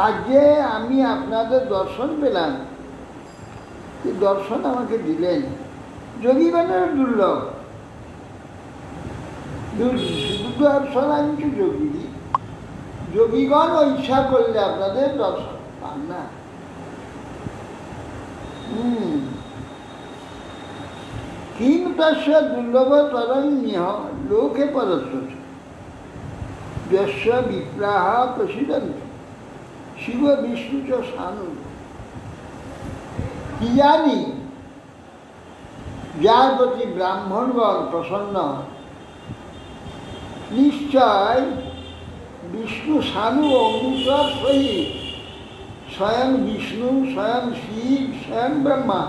আজকে আমি আপনাদের দর্শন পেলাম, দর্শন আমাকে দিলেন, যোগীগণের দুর্লভ দুর্দর্শনাঞ্চ যোগী, যোগীগণ ইচ্ছা করলে আপনাদের দর্শন পান না। কিং তস্য দুর্লভতরণ্য লোকে পরস্য যস্য বিপ্রাহ প্রসিদন্ত শিব বিষ্ণু চ সানু। কি জানি যার প্রতি ব্রাহ্মণগণ প্রসন্ন হয়, নিশ্চয় বিষ্ণু সানু অমৃতর সহিত স্বয়ং বিষ্ণু, স্বয়ং শিব, স্বয়ং ব্রহ্মা,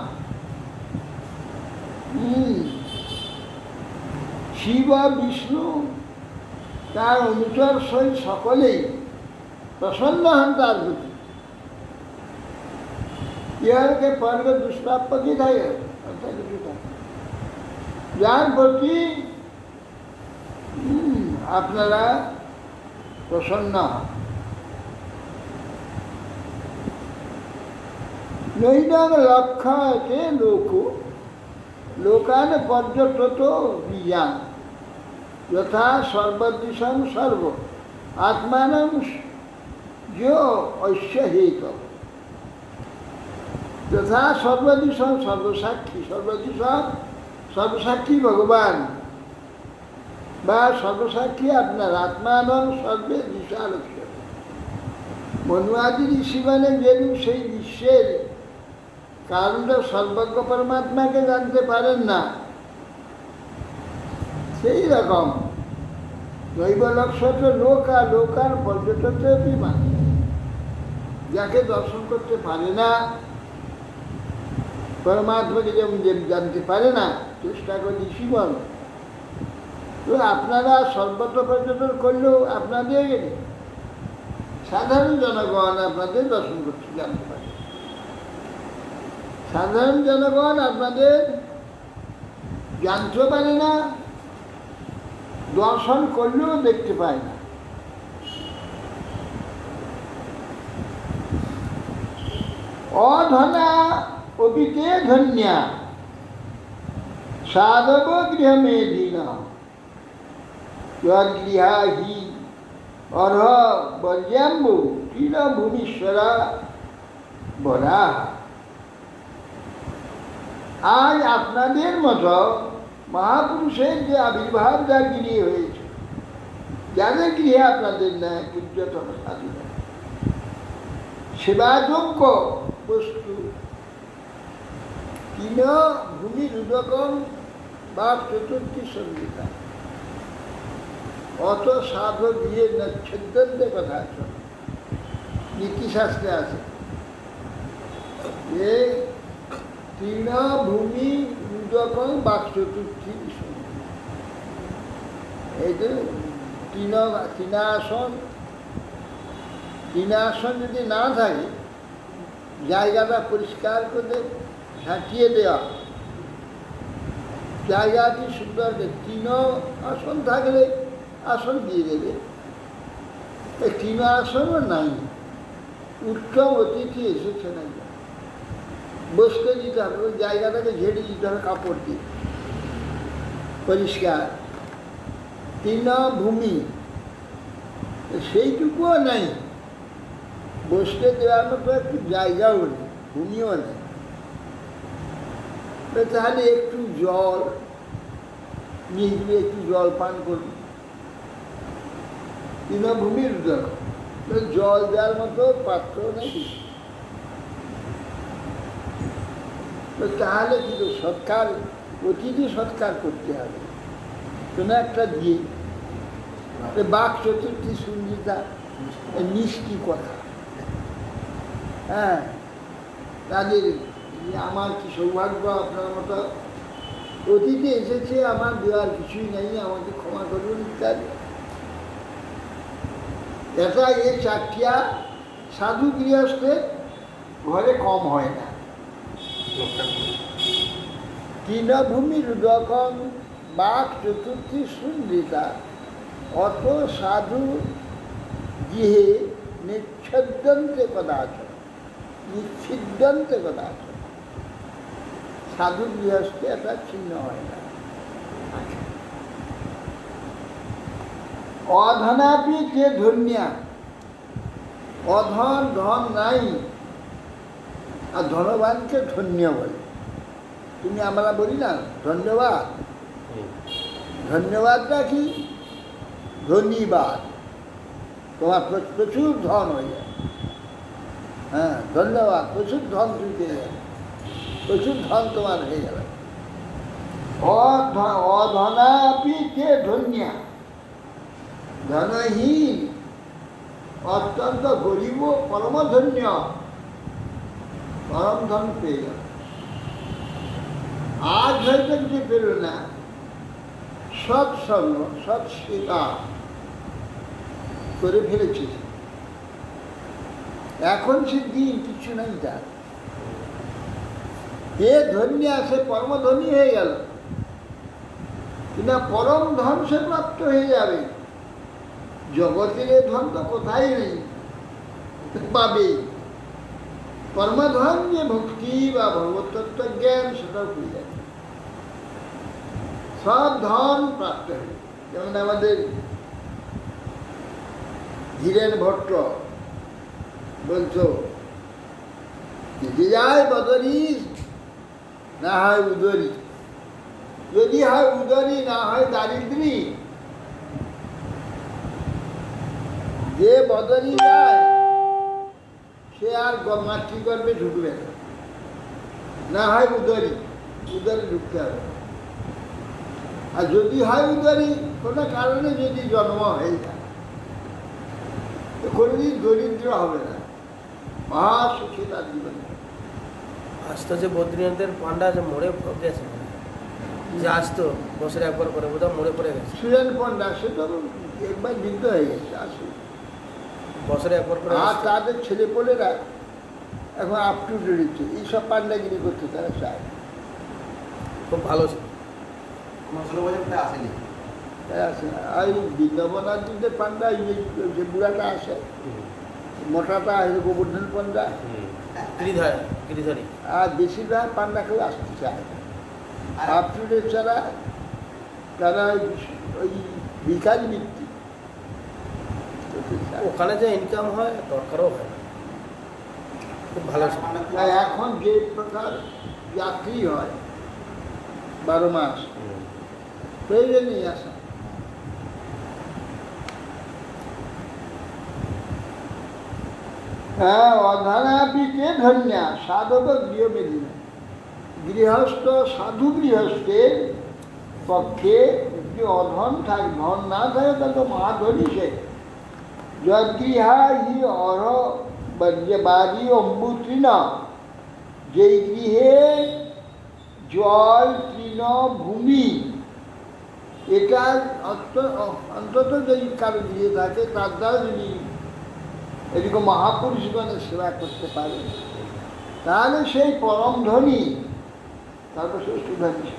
শিব বিষ্ণু তার অনুচর সহিত সকলেই প্রসন্ন হন তার প্রতি। ইহাকে পর্ব দুষ্প্রাপ্য কি থাকে, যার প্রতি আপনারা প্রসন্ন হন। নৈদং লক্ষ্যতে লোক লোকান পর্যটত বিয়ান যথা সর্বদিশং সর্ব আত্মানং ঐশ্য হেত। যথা সর্বদিশং সর্বসাক্ষী, সর্বদিশং সর্বসাক্ষী ভগবান বা সর্বসাক্ষী আপনার আত্মানম সর্বে বিশালক্ষ মনুয়াদি ঋষি মানে যেরূপ সেই বিশ্বের কারণ সর্বজ্ঞ পরমাত্মাকে জানতে পারেন না, সেই রকম দৈব লক্ষ্য লোকা লোকার পর্যটক বিমান যাকে দর্শন করতে পারে না, পরমাত্মাকে যেমন জানতে পারে না, চেষ্টা করে জীবন তো আপনারা সর্বত্র পর্যটন করলেও আপনাদের সাধারণ জনগণ আপনাদের দর্শন করতে জানতে পারে। সাধারণ জনগণ আপনাদের জানতেও পারে না, দর্শন করলেও দেখতে পায় না। অধনা অপিতে ধন্যা সাধব গৃহমেদিন গৃহাহি অর্হ বর্যাম্বু তৃণভূমিশ্বরা বরা। আজ আপনাদের মতো মহাপুরুষের যে আবির্ভাব যা গৃহে হয়েছে, যাদের গৃহে আপনাদের ন্যায় পূজ্যতম সাধু সেবাযোগ্য বস্তু তিন ভূমি রুদকম বা চতুর্থী সংগীতা অত সাধু গৃহে নচ্ছেদ্যন্তে কথা আছে, নীতিশাস্ত্রে আছে যে তৃণ ভূমি রুদকম বা চতুর্থী সংগীতা। এই যে তৃণাসন যদি না থাকে, জায়গাটা পরিষ্কার করে ঝাঁটিয়ে দেওয়া, জায়গাটি সুন্দর তৃণ আসন থাকলে আসন দিয়ে দেবে, তৃণ আসনও নাই, উত্তম অতিথি এসেছে না, বসতে দিতে হবে, ওই জায়গাটাকে ঝেড়ে দিতে হবে কাপড় দিয়ে পরিষ্কার। তৃণভূমি সেইটুকুও নাই, বসতে দেওয়ার মতো একটু জায়গাও নেই, ভূমিও নেই। তাহলে একটু জল নিয়ে গিয়ে একটু জল পান করুন, তৃণভূমির জল দেওয়ার মতো পাত্র নেই, তাহলে কিন্তু সৎকার অতিথি সৎকার করতে হবে কোনো একটা দিয়ে। বাক চতুর্থী সংগীতা মিষ্টি কথা, হ্যাঁ, তাদের আমার কি সৌভাগ্য, আপনার মতো অতিথি এসেছে, আমার দেওয়ার কিছুই নেই, আমাকে ক্ষমা করুন ইত্যাদি। এটা এই চারটিয়া সাধু গৃহস্থের ঘরে কম হয় না। তৃণভূমি রুদকম বাক চতুর্থী সংগীতা অত সাধু গৃহে নিচ্ছিদ্যন্তে কদাচন, নিচ্ছিদ্যন্তে কদাচন, সাধু গৃহস্থে এটা ছিন্ন হয় না। অধনাপি কে ধন্যা, অধন ধন নাই, আর ধনবানকে ধন্য বলে। তুমি আমরা বলি না ধন্যবাদ, ধন্যবাদটা কি? ধন্যবাদ, তোমার প্রচুর ধন হয়ে যায়। হ্যাঁ, ধন্যবাদ, প্রচুর ধন তুমি পেয়ে যাবে, প্রচুর ধন তোমার হয়ে যাবে। অধনাপি কে ধন্যা, ধনহীন অত্যন্ত গরিব পরমধন্য, পরম ধন পেয়ে গেল। আজ হয়তো কিছু পেল না, সৎসঙ্গ সৎসেবা করে ফেলেছে, এখন সে দিন কিছু নাই তার, এ ধন্য সে পরমধনী হয়ে গেল, কিনা পরম ধন সে প্রাপ্ত হয়ে যাবে। জগতের এ ধন তো কোথায় নেই, পাবে। পরমধন যে ভক্তি বা ভগবতত্ত্ব জ্ঞান, সেটাও পেয়ে যাবে, সব ধন প্রাপ্ত হবে। যেমন আমাদের ধীরেন ভট্ট বলছো, যে যায় বদরিস না হয় উদরি, যদি হয় উদারি, না হয় দারিদ্রী। যে বদলি যায় সে আর মাতৃগর্ভে ঢুকবে না, না হয় উদারি, উদারে ঢুকতে হবে। আর যদি হয় উদারি, কোনো কারণে যদি জন্ম হয়ে যায় তো কোনোদিন দরিদ্র হবে না, মহাসুখী তার জীবনে। আসতো যে বদ্রীনাথের পান্ডা যে মোড়ে গেছে, যে আসতো বছরে একবার করে, বোধহয় মোড়ে পড়ে গেছে। সুরেন পণ্ডা সে তো একবার বৃদ্ধ হয়ে গেছে, আসে। বছরে একবার করে আর আসতো। তাদের ছেলেপোলেরা এখন আপ টু ডেট এইসব পান্ডাগিরি করতে তারা চায়। খুব ভালো ছিল। 15 বছর প্রায় আসেনি। তাই আসে না। আর এই বৃন্দাবনাথদের পান্ডা, যে বুড়াটা আসে, মোটাটা আসে গোবর্ধন পান্ডা, গিরিধারী। আর বেশিরভাগ পান্ডাকেও আসতে চায়। আপ টু ডেট ছাড়া তারা ওই ভিখারি বৃত্তি করতে চায়। ওখানে যে ইনকাম হয় দরকারও হয় না। খুব ভালো ছিল। তাই এখন যে প্রকার যাত্রী হয় 12 মাস, প্রয়োজনই আসা। হ্যাঁ, অধনাপিতে ধন্যা সাধক গৃহমেদিনা। গৃহস্থ, সাধু গৃহস্থের পক্ষে যদি অধন থাকে, ধন না থাকে তাহলে তো মহাধনী সে। যদ্গৃহা হি অর বাড়ি অম্বুতৃণ, যেই গৃহে জল, তৃণ, ভূমি, এটার অন্তত যদি কারো গৃহে থাকে, তার দ্বারা যদি এরকম মহাপুরুষগণের সেবা করতে পারে, তাহলে সেই পরম ধনী, তারপর সে সুধনী।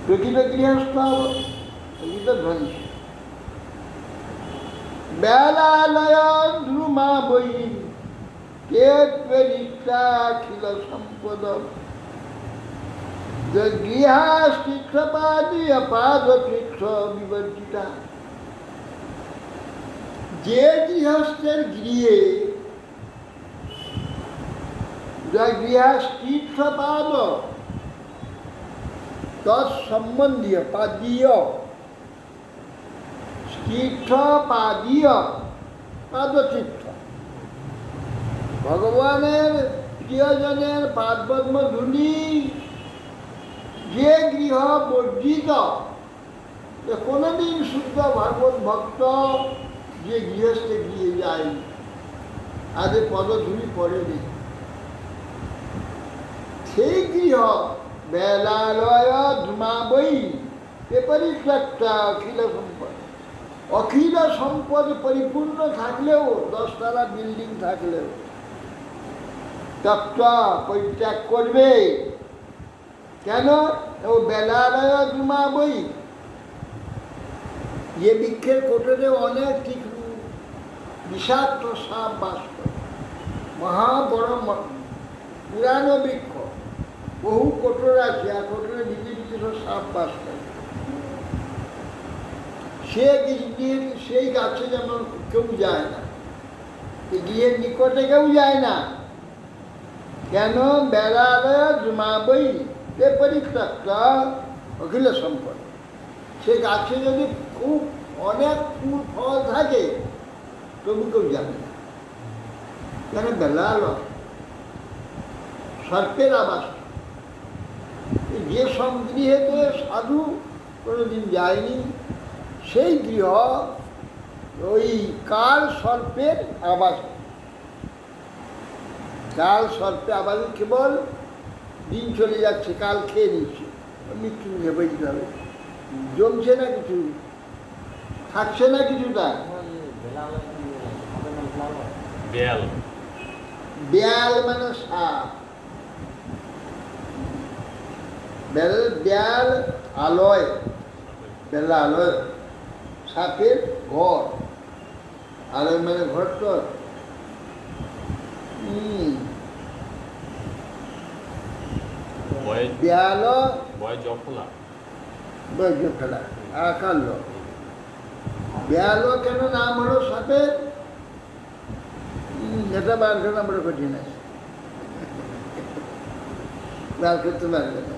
প্রকৃত গৃহস্থ প্রকৃত ধনী। বেলালয় ধ্রুমা বই কে প্রেরিতাখিল সম্পদ, গৃহাস্থিক্ষপাদি অপাদ তীর্থ বিবর্জিতা। যে গৃহস্থের গৃহে গৃহস্থিক্ষপাদ তৎসম্বন্ধীয় পাদীয়, তীর্থপাদীয় পাদতীর্থ, ভগবানের প্রিয়জনের পাদপদ্ম ধূলি যে গৃহ বর্জিত, কোনোদিন শুদ্ধ ভাগবত ভক্ত যে গৃহস্থে গিয়ে যায়, আজ পদধূলি পড়েনি, সেই গৃহ বেলালয় ধূমাবই পরিত্যক্তা অখিল সম্পদ। অখিল সম্পদ পরিপূর্ণ থাকলেও, 10 তলা বিল্ডিং থাকলেও তত্ত্ব পরিত্যাগ করবে। কেন? ও বেলালয় ধূমাবই, যে বৃক্ষের কোটরে অনেক তীক্ষ্ণ বিষাক্ত সাপ বাস করে, মহা বড় পুরানো বৃক্ষ, বহু কোটর আছে, আর কোটরে ভিতরে ভিতরে সাপ বাস করে। সেই গাছে যেমন কেউ যায় না, গৃহের নিকটে কেউ যায় না। কেন? বেলালয় ধূমাবই পরিত্যক্তা অখিল সম্পদ। সে গাছে যদি খুব অনেক ফুল ফল থাকে তবু কেউ যাবে না। কেন? বেলালয় সর্পের আবাস। যে সব গৃহেতে সাধু কোনোদিন যায়নি, সেই গৃহ ওই কাল সর্পের আবাস। কাল সর্পে আবাস, কেবল দিন চলে যাচ্ছে, কাল খেয়ে নিচ্ছে, মৃত্যু নিয়ে বইতে হবে। জমছে না কিছু, থাকছে না কিছুটা। বেয়াল মানে সাপ। বেয়াল আলয়, বেলা আলয়, সাপের ঘর। আলয় মানে ঘর। তো বেয়াল বয়জফলা, আকাল। বেয়াল কেন নাম হলো সাপের? এটা বার করা বড় কঠিন আছে, বার করতে পারবে না।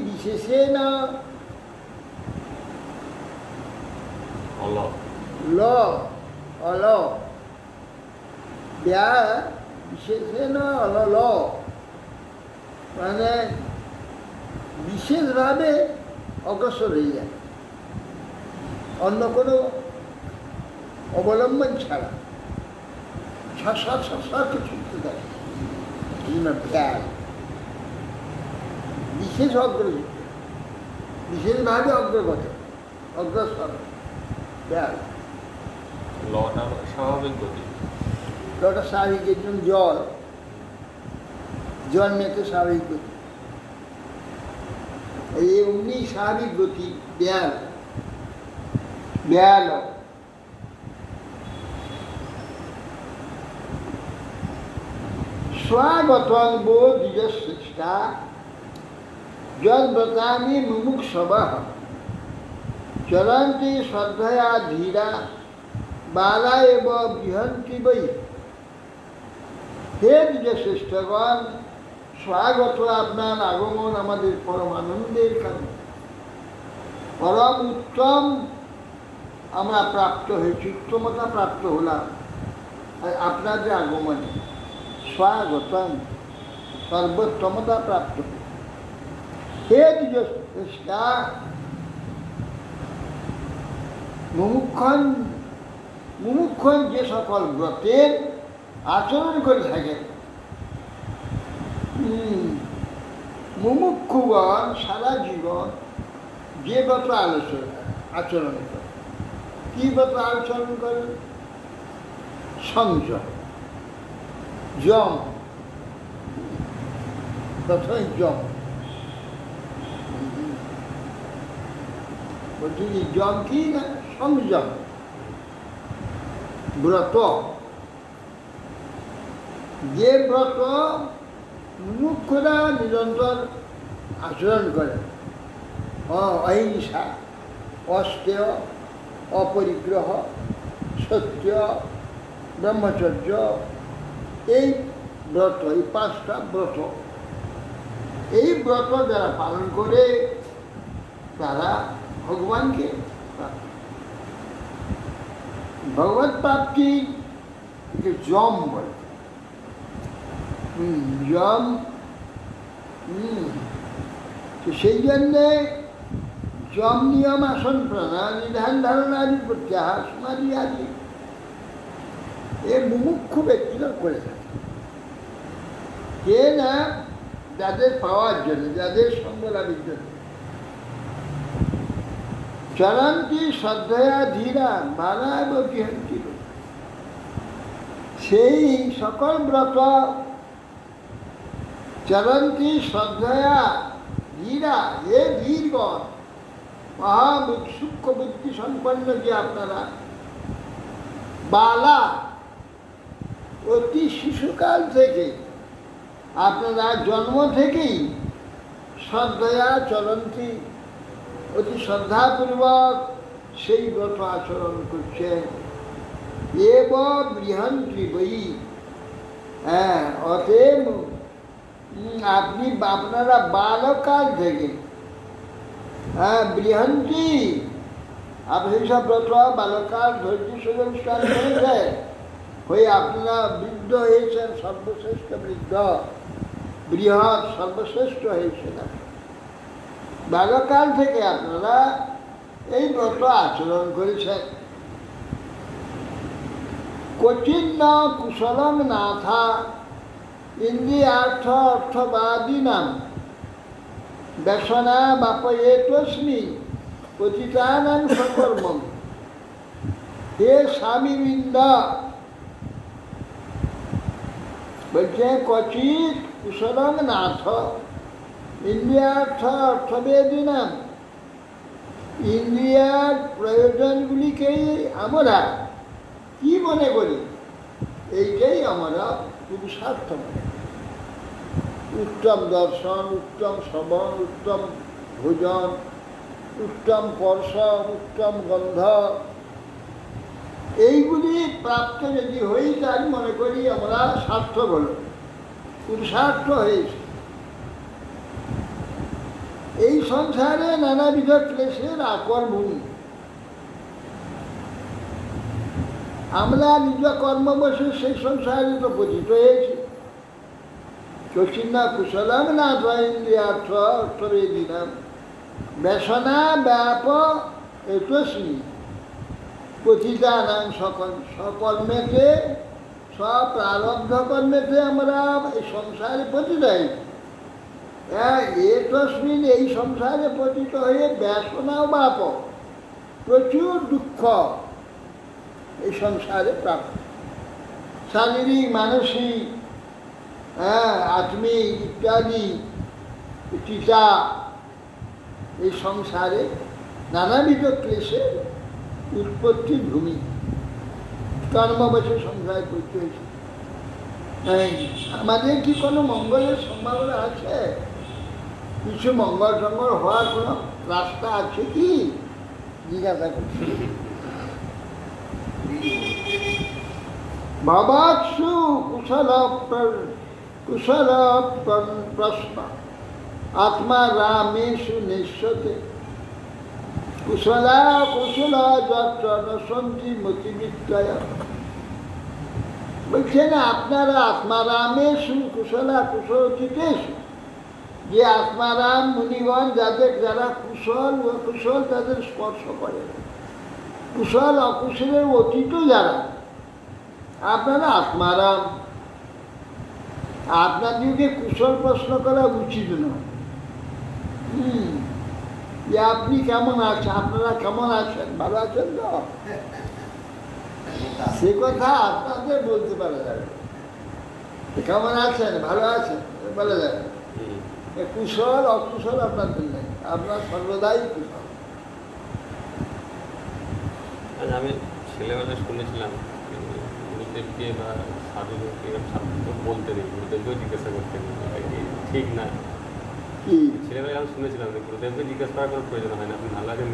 বিশেষেণ অল ল অল ব্যায়া বিশেষেণ অল মানে বিশেষভাবে অগ্রসর হয়ে যায়, অন্য কোনো অবলম্বন ছাড়া কিছু থাকে ব্যাল বিশেষ অগ্রগতি, বিশেষভাবে অগ্রসর ব্যাল। লটা স্বাভাবিক গতি। লটা স্বাভাবিক, এর জন্য জল নিতে স্বাভাবিক গতি, এই অমনি স্বাভাবিক গতি ব্যাল ব্যাল। স্বাগতং বো দ্বিজশ্রেষ্ঠা যদ্ব্রতানি মুমুক্ষুবঃ চরন্তি শ্রদ্ধয়া ধীরা বালা এব বৃহন্তি বৈ। হে দ্বিজশ্রেষ্ঠগণ, স্বাগত, আপনার আগমন আমাদের পরম আনন্দের কারণ। পরম উত্তম আমরা প্রাপ্ত হয়েছি, উত্তমতা প্রাপ্ত হলাম আপনাদের আগমনে। স্বাগতম, সর্বোত্তমতা প্রাপ্ত। হে দ্বিজশ্রেষ্ঠা, মুমুক্ষণ যে সকল ব্রতের আচরণ করে থাকেন, মুমুক্ষুগণ সারা জীবন যে ব্রত আচরণ করে, কি ব্রত আচরণ করে? সংযম, যম, প্রথমে যম। বলছি যম কি না? সংযম ব্রত, যে ব্রত মুমুক্ষুরা নিরন্তর আচরণ করে। অহিংসা, অস্তেয়, অপরিগ্রহ, সত্য, ব্রহ্মচর্য, এই ব্রত, এই 5টা ব্রত, এই ব্রত যারা পালন করে তারা ভগবানকে ভগবত প্রাপ্তি যম বলে। যম, তো সেই জন্যে যম নিয়ম আসন প্রণালী ধ্যান ধারণাদি প্রত্যাহার সমাধি আদি এ মুমুক্ষু ব্যক্তিরা করে থাকে। কে না? যাদের পাওয়ার জন্য, যাদের সঙ্গ লাভের জন্য। চরন্তি শ্রদ্ধয়া ধীরা বালা এবং বিহন্তি, সেই সকল ব্রত চরন্তি শ্রদ্ধয়া ধীরা, হে ধীরগণ, সূক্ষ্ম বুদ্ধি সম্পন্ন যে আপনারা, বালা অতি শিশুকাল থেকে, আপনারা জন্ম থেকেই শ্রদ্ধয়া চরন্তি, অতি শ্রদ্ধাপূর্বক সেই ব্রত আচরণ করছেন। এব বৃহন্তি বই, হ্যাঁ, অতএব আপনারা বালকাল থেকে, হ্যাঁ, বৃহন্তি, আপনি সব ব্রত বালকাল ধৈর্য সুযোগ স্থান হয়েছে, হয়ে আপনারা বৃদ্ধ হয়েছেন, সর্বশ্রেষ্ঠ বৃদ্ধ, বৃহৎ সর্বশ্রেষ্ঠ হয়েছেন। বালকাল থেকে আপনারা এই ব্রত আচরণ করেছেন। কঠিন কুশলং নাথা ইন্দ্রিয়ার্থ অর্থবাদীনাম ব্যসনা বাপয়েতস্মি পতিতানাং সকর্মং। হে স্বামীবৃন্দ, বলছে কচিত কুশলং নাথ ইন্দ্রিয়ার্থ অর্থবেদীনাম, ইন্দ্রিয়ার প্রয়োজনগুলিকেই আমরা কি মনে করি? এইটাই আমরা পুরুষার্থ মনে করি। উত্তম দর্শন, উত্তম শ্রবণ, উত্তম ভোজন, উত্তম স্পর্শ, উত্তম গন্ধ, এইগুলি প্রাপ্ত যদি হই, তাই মনে করি আমরা সার্থক হল, পুরুষার্থ হয়েছে। এই সংসারে নানাবিধ ক্লেশের আকর ভূমি। আমরা নিজ কর্মবশে সেই সংসারে তো পতিত হয়েছি। চচিন্না কুশলম না দ্বৈন্দ্রিয়ার্থ অর্থরে দিনাম ব্যসনা ব্যাপ এতস্মি পতিতা নাম সকর্মেতে প্রারব্ধ কর্মেতে আমরা এই সংসারে পতিত হয়েছি। এতস্মিন এই সংসারে পতিত হয়ে ব্যসনা বাপ প্রচুর দুঃখ এই সংসারে প্রাপ্ত, শারীরিক মানসিক আত্মিক ইত্যাদি চিতা এই সংসারে নানাবিধ ক্লেশের উৎপত্তির ভূমি। কর্মবশে সংসারে পড়তে হয়েছে। আমাদের কি কোনো মঙ্গলের সম্ভাবনা আছে? কিছু মঙ্গল টঙ্গল হওয়ার কোনো রাস্তা আছে কি? জিজ্ঞাসা করছি। ভবাৎসু কুশল প্রশ্ন আত্মা রামেশু নিঃস্বতে কুশলা কুশল যত্র নসন্তি মতিবিদ্যয়া। বলছেন আপনারা আত্মারামেশু কুশলা কুশল চিতেশু, যে আত্মারাম মুনিগণ যারা কুশল ও কুশল তাদের স্পর্শ করে, কুশল অকুশলের অতীত যারা, আপনারা আত্মারাম। আপনাদেরকে কুশল প্রশ্ন করা উচিত নয়। যে আপনি কেমন আছেন, আপনারা কেমন আছেন, ভালো আছেন তো, সে কথা আপনাদের বলতে পারা যাবে। কেমন আছেন, ভালো আছেন বলা যাবে। কুশল অকুশল আপনাদের নেই, আপনার সর্বদাই কুশল। আমি ছেলেবেলায় শুনেছিলাম গুরুদেবকে বা সাধুদেবকে বলতে নেই, গুরুদেবকেও জিজ্ঞাসা করতে নেই, ঠিক না? ছেলেবেলায় আমি শুনেছিলাম যে গুরুদেবকে জিজ্ঞাসা করার কোনো প্রয়োজন হয় না, আপনি ভালো আছেন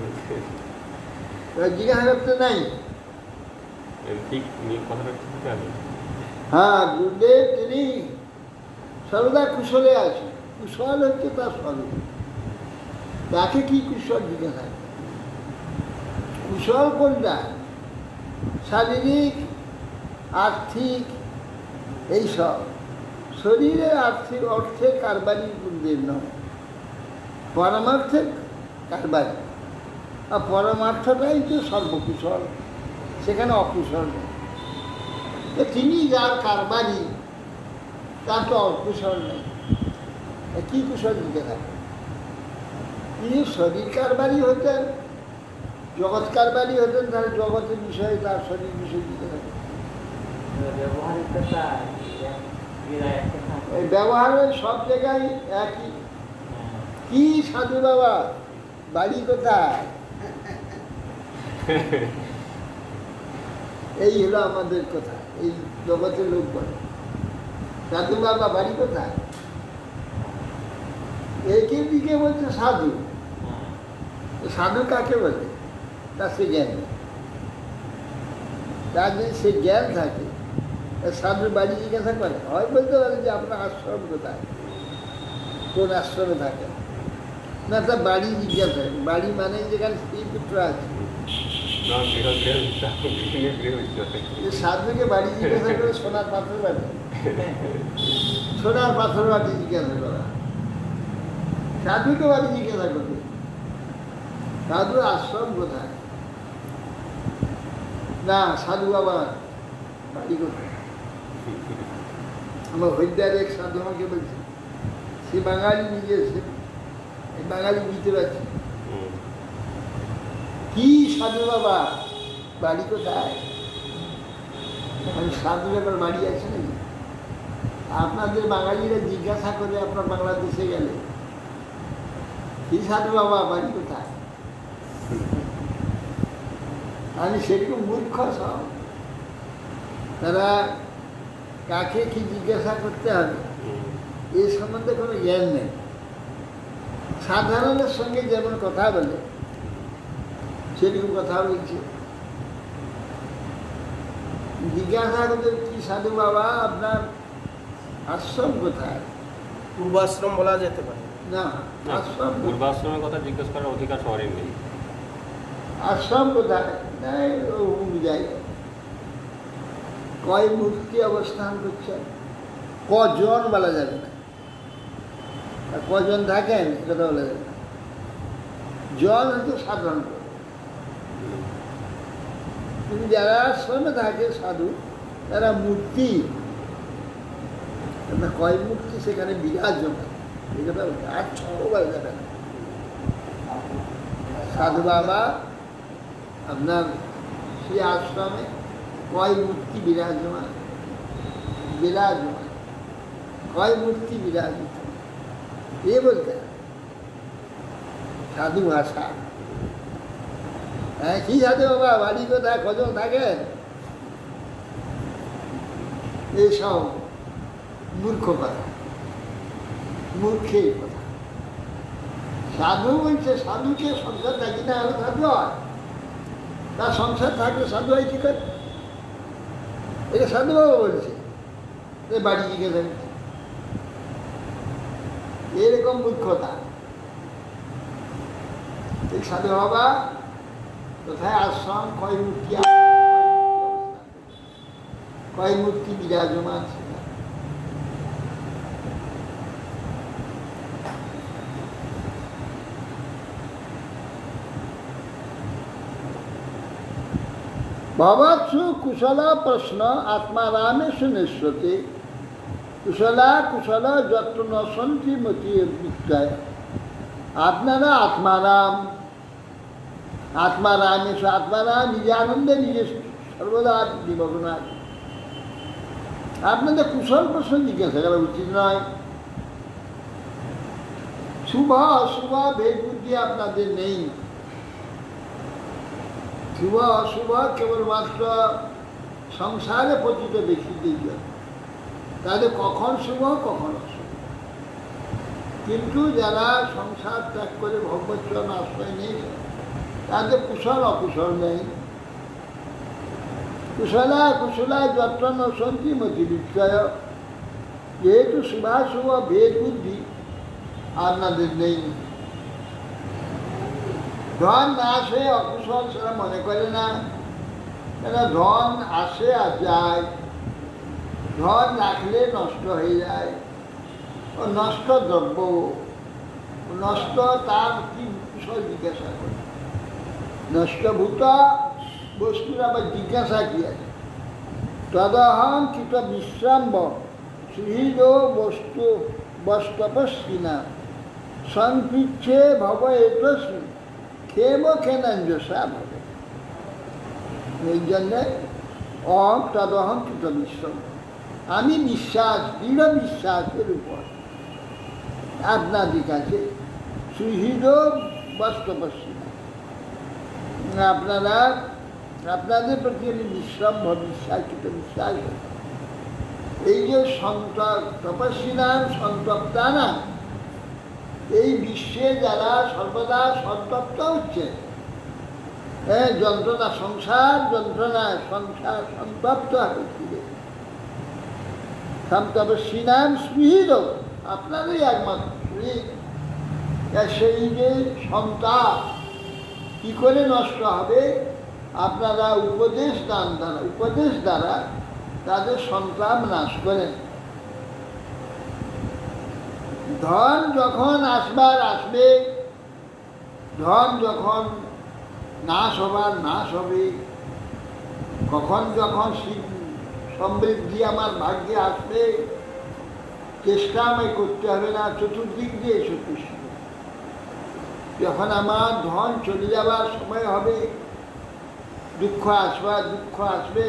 জিজ্ঞাসা করতে নাই। ঠিক কথাটা ঠিক আছে। হ্যাঁ, গুরুদেব তিনি সর্বদা কুশলে আছেন। কুশল হচ্ছে তার স্বরূপ। তাকে কি কুশল জিজ্ঞাসা? কুশল কোনটা? শারীরিক আর্থিক এইসব শরীরের আর্থিক অর্থে কারবারি গুরুদেব নয়, পরমার্থের কারবারি। আর পরমার্থটাই তো সর্বকুশল, সেখানে অকুশল নেই। তিনি যার কারবারি, তার তো অকুশল নেই। কি কুশল দিতে থাকে? তিনি শরীর কারবারি হতেন, জগৎ কারবারি হতেন, তাহলে জগতের বিষয়ে তার শরীর বিষয় দিতে থাকে। এই ব্যবহারের সব জায়গায় একই। কি সাধু বাবা, বাড়ি কোথায়? এই হলো আমাদের কথা। এই জগতের লোক বলে সাধু বাবা বাড়ি কোথায়? একের দিকে বলছে সাধু। সাধু কাকে বলে? তার সে জ্ঞান, তার যদি সে জ্ঞান থাকে, সাধুর বাড়ি জিজ্ঞাসা করে, হয় বলতে পারে যে আপনার আশ্রম কোথায়, কোন আশ্রমে থাকে না, তার বাড়ি জিজ্ঞাসা। বাড়ি মানে যেখানে স্ত্রী পুত্র আছে। সাধুকে বাড়ি জিজ্ঞাসা করে সোনার পাথর বাড়ি, সোনার পাথর বাড়ি জিজ্ঞাসা করা। সাধুকে বাড়ি জিজ্ঞাসা করবে, সাধুর আশ্রম কোথায়? না, সাধু বাবা বাড়ি কোথায়? আমার হরিদ্বার এক সাধু আমাকে বলছে, সে বাঙালি, নিজে সে বাঙালি বুঝতে পারছি। কি সাধু বাবা বাড়ি কোথায়? সাধু বাবার বাড়ি আছে নাকি? আপনাদের বাঙালিরা জিজ্ঞাসা করে আপনার বাংলাদেশে গেলে, কি সাধু বাবা বাড়ি কোথায়? আমি সেরকম মূর্খ সব। তারা কাকে কি জিজ্ঞাসা করতে হবে এ সম্বন্ধে কোনো জ্ঞান নেই। সাধারণের সঙ্গে যেমন কথা বলে সেরকম কথা বলছে। জিজ্ঞাসা করতে, কি সাধু বাবা আপনার আশ্রম কোথায়? পূর্বাশ্রম বলা যেতে পারে। না, না, আশ্রম পূর্বাশ্রমের কথা জিজ্ঞেস করার অধিকার সবারই নেই। আশ্রম কোথায়? নাই, অমুক জায়গায়। কয় মূর্তি অবস্থান করছে, কজন বলা যাবে না, আর কজন থাকেন এটা বলা যাবে না। জন হচ্ছে সাধারণ কথা। কিন্তু যারা আশ্রমে থাকে সাধু, তারা মূর্তি, কয় মূর্তি সেখানে বিরাজমান, এই কথা বলছে। আর ছোট বলা যাবে না। সাধু বাবা আপনার সেই আশ্রমে কয় মূর্তি বিরাজমান, কয় মূর্তি বিরাজিত, এ বলতে সাধু ভাষা। হ্যাঁ, কি সাধু বাবা, বাড়ি কোথায়, কজন থাকেন, এইসব মূর্খ কথা, মূর্খের কথা। সাধু বলছে, সাধুকে সংসার থাকি না হলে সাধু হয়? তার সংসার থাকলে সাধু হয় কি করে? এটা সাধু বাবা বলছে, বাড়ি জিজ্ঞেস করছে, এরকম মূর্খতা। এই সাধু বাবা কোথায় আশ্রম, কয় মূর্তি, কয় মূর্তি বিরাজমান ছিল। भवत्सु कुशला प्रश्न आत्मारामेषु निश्चते कुशला कुशल যত্র ন সন্তি মতি বিক্রয়। আপনারা আত্মারাম, আত্মারামেষু, আত্মারাম নিজে আনন্দে নিজে সর্বদা নিমগ্ন আছে। আপনাদের কুশল প্রশ্ন জিজ্ঞাসা করা উচিত নয়। শুভ অশুভ ভেদ বুদ্ধি আপনাদের নেই। শুভ অশুভ কেবলমাত্র সংসারে পতিত ব্যক্তিদের জন্য, তাদের কখন শুভ কখন অশুভ। কিন্তু যারা সংসার ত্যাগ করে ভগবৎচরণ আশ্রয় নেই, তাদের কুশল অকুশল নেই। কুশলা কুশলা যত্র ন সন্তি মতি বিক্রয়। যেহেতু শুভাশুভ ভেদ বুদ্ধি আপনাদের নেই, ধন নাশ হয়ে অকুশল সেটা মনে করে না। কেন? ধন আসে আর যায়, ধন রাখলে নষ্ট হয়ে যায়, ও নষ্ট দ্রব্য, নষ্ট, তার কি কুশল জিজ্ঞাসা করে? নষ্টভূত বস্তুর আবার জিজ্ঞাসা কি আছে? তদহং কৃত বিশ্রাম্ব সুহৃদ বস্তু বস্তপস্বিনা সংপৃচ্ছে ভব এতস্মি ক্ষেম খেনাঞ্জসা ভবে। এই জন্যে তদহং কৃত বিশ্রাম, আমি বিশ্বাস, দৃঢ় বিশ্বাসের উপর আপনাদের কাছে সুহৃদ বস্তপস্বিনা, আপনারা আপনাদের প্রতি আমি বিশ্বাস করি। এই যে তপস্বিনা সন্তপ্তা না, এই বিশ্বে যারা সর্বদা সন্তপ্ত হচ্ছে, যন্ত্রণা, সংসার যন্ত্রণায় সংসার সন্তপ্ত হচ্ছে, তপস্বিনাম স্পৃহীত, আপনারই একমাত্র সেই যে সন্তাপ কি করে নষ্ট হবে? আপনারা উপদেশ দ্বারা তাদের সন্তাপ নাশ করেন। ধন যখন আসবার আসবে, ধন যখন নাশ হবার নাশ হবে, কখন যখন সমৃদ্ধি আমার ভাগ্যে আসবে, চেষ্টা আমায় করতে হবে না, চতুর্দিক দিয়ে সন্তুষ্ট। যখন আমার ধন চলে যাবার সময় হবে, দুঃখ আসবে,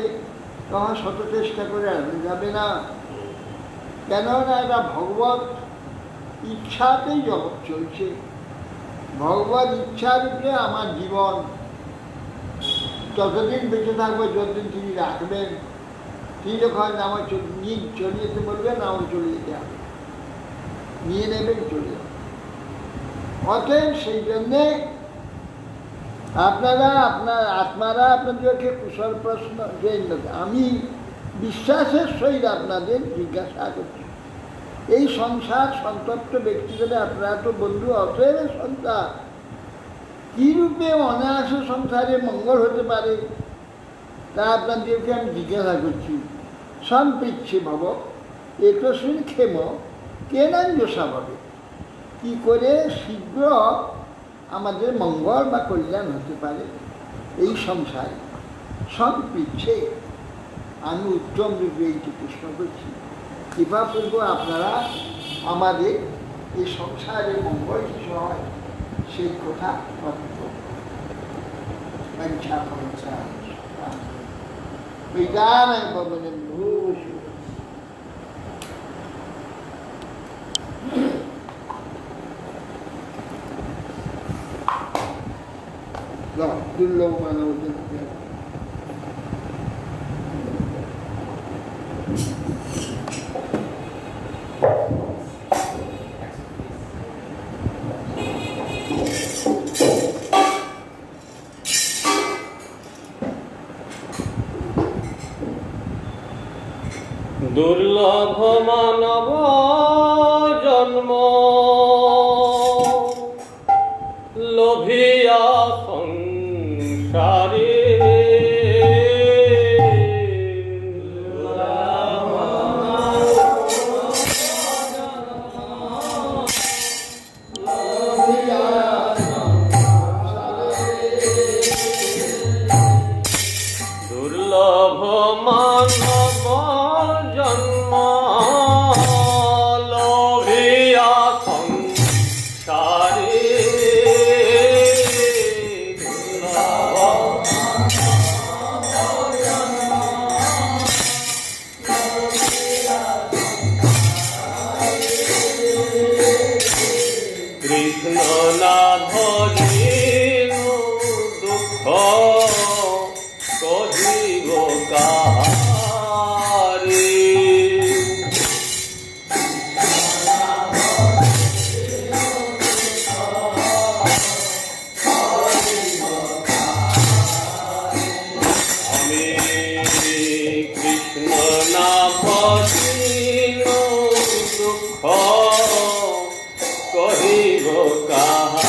তখন শত চেষ্টা করে আসবে যাবে না। কেননা এটা ভগবত ইচ্ছাতেই জগৎ চলছে, ভগবত ইচ্ছার উপরে আমার জীবন। ততদিন বেঁচে থাকবো যতদিন তিনি রাখবেন। তিনি যখন আমার নিয়ে চলে যেতে বলবেন, আমার চলে যেতে হবে, নিয়ে নেবেন, চলে যাবেন। অতএব সেই জন্যে আপনারা আত্মারা আপনাদেরকে কুশল প্রশ্ন, আমি বিশ্বাসের সহিত আপনাদের জিজ্ঞাসা করছি। এই সংসার সন্তপ্ত ব্যক্তিদের আপনারা তো বন্ধু অতএব সন্তান, কী রূপে অনায়াসে সংসারে মঙ্গল হতে পারে তা আপনাদেরকে আমি জিজ্ঞাসা করছি। সম্পৃচ্ছে ভব একস্মিন ক্ষেম কেনাঞ্জ স্বভাবে, কী করে শীঘ্র আমাদের মঙ্গল বা কল্যাণ হতে পারে এই সংসারে। সম্পৃচ্ছে আমি উত্তম রূপে এইটি প্রশ্ন করছি, কৃপাপূর্ব আপনারা আমাদের এই সংসারে মঙ্গল কিছু হয় সেই কথা বিজ্ঞান ভবনের দুর্লভ মানব দুর্লভ মানব জন্ম লোভিয়া সংসারে, দুর্লভ মানব জন্ম লোভিয়া সংসারে, কৃষ্ণ না ভজিনু দুঃখ কহিব কাহারে, আমি কৃষ্ণ না ভজিনু দুঃখ কহিব কাহারে,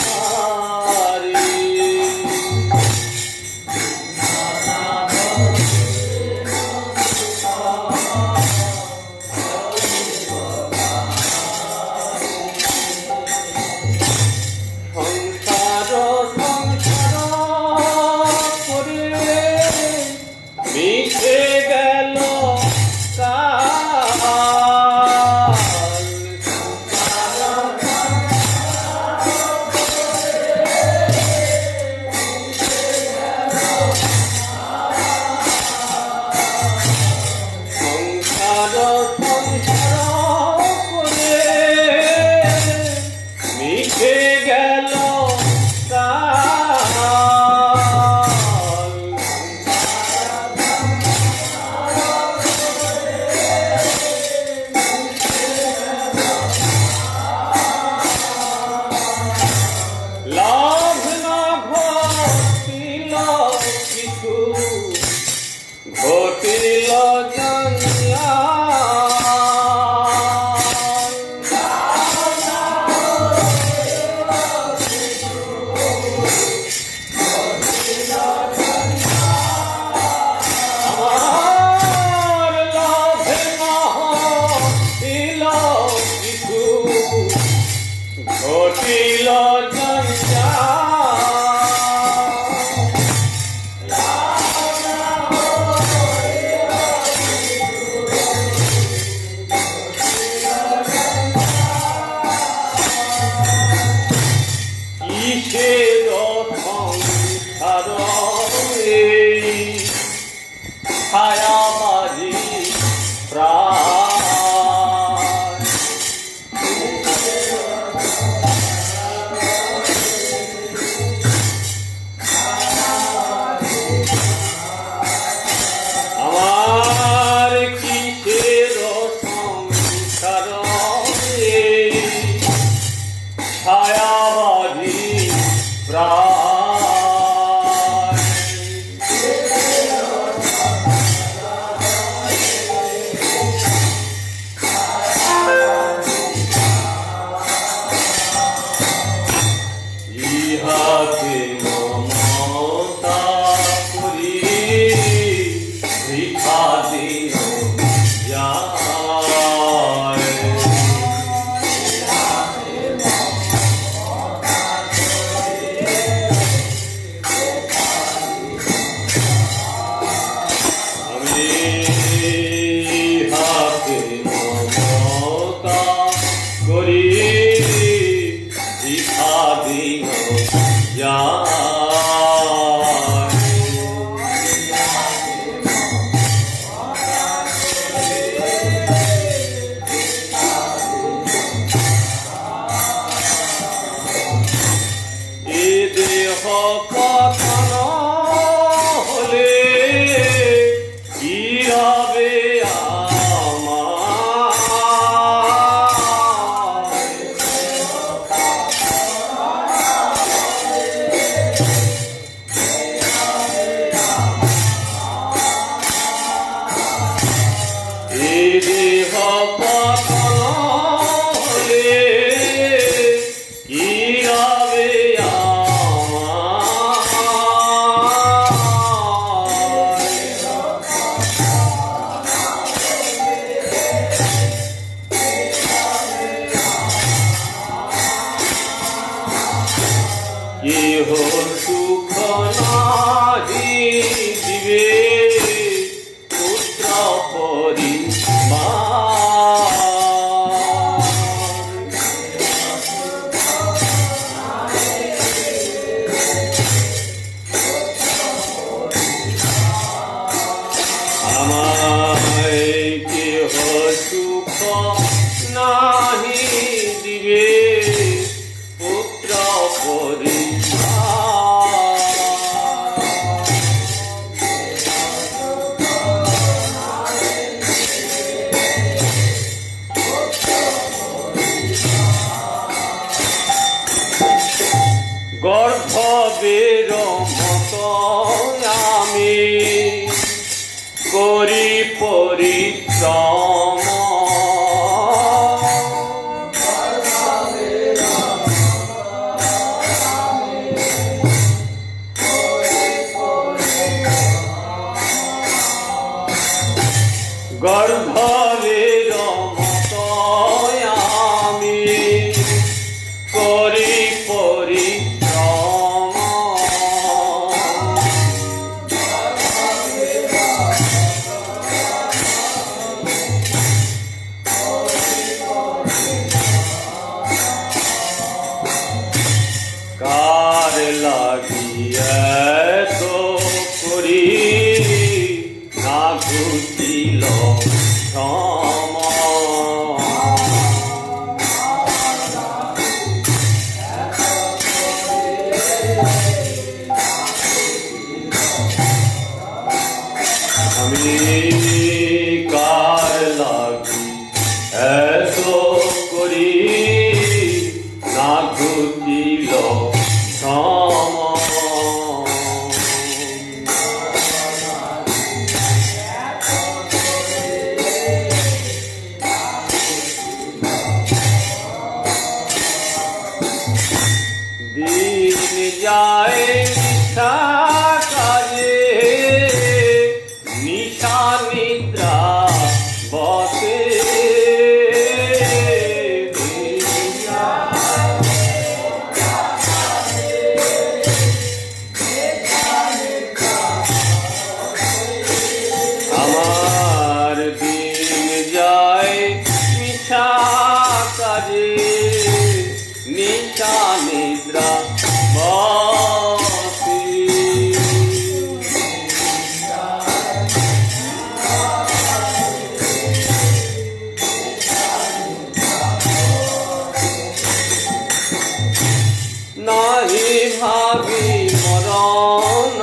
সংসার করে মিশে গেল কাল, সংসার করে মিশে গেল কাল, লাভ না ঘটিল কিছু ঘটিল আমার লাভে না হইল কিছু ঘটিল কিসের সংসার ছায়াবাজি প্রাণ, আমার কিসের সংসার ছায়াবাজি প্রাণ, সুখ নাহি দিবে পুত্র পরিবার। আমায় কেহ সুখ নাহি দিবে পুত্র পরিবার। গর্ভবের মত আমি করি পরিশ্রম, গর্ভবের মত আমি করি পরিশ্রম। কার লাগিয়া তো করি না ঘুচিল শ্রম, আমি কার লাগি এত করি না ঘুচিল শ্রম। দিন যায় নিশা কাজে নিশা নিদ্রা বসে, আমার দিন যায় নিশা কাজে নিশা নিদ্রা বসে। নাহি ভাবি মরণ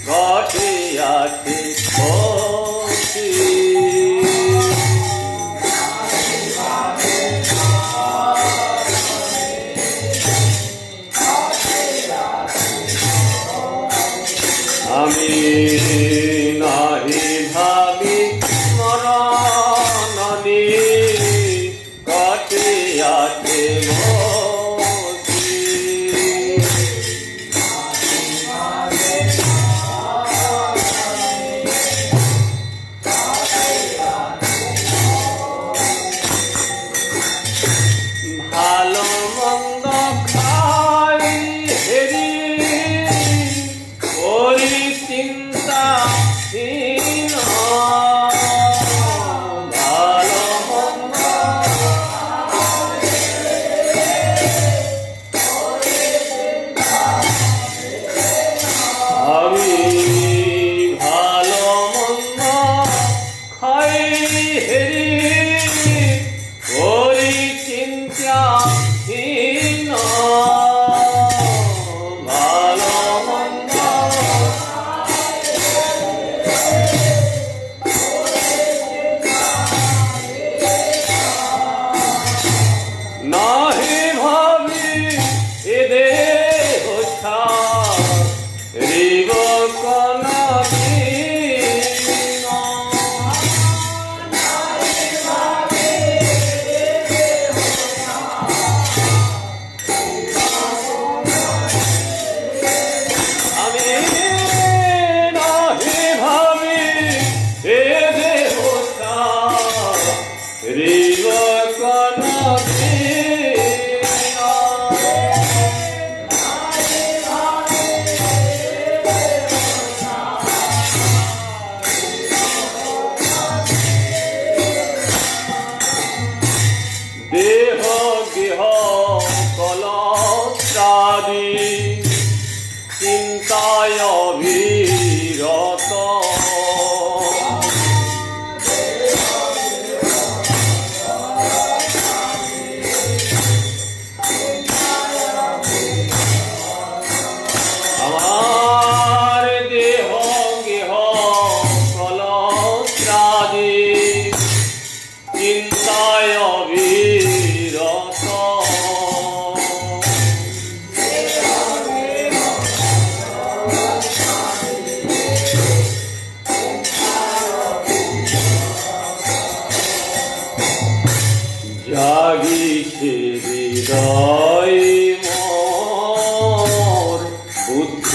ঘটে আছে বসে, আমি নাহি ভাবি মরণ ঘটে আছে বসে। ভালো মন্দ খাই হেরি ওরি চিন্তা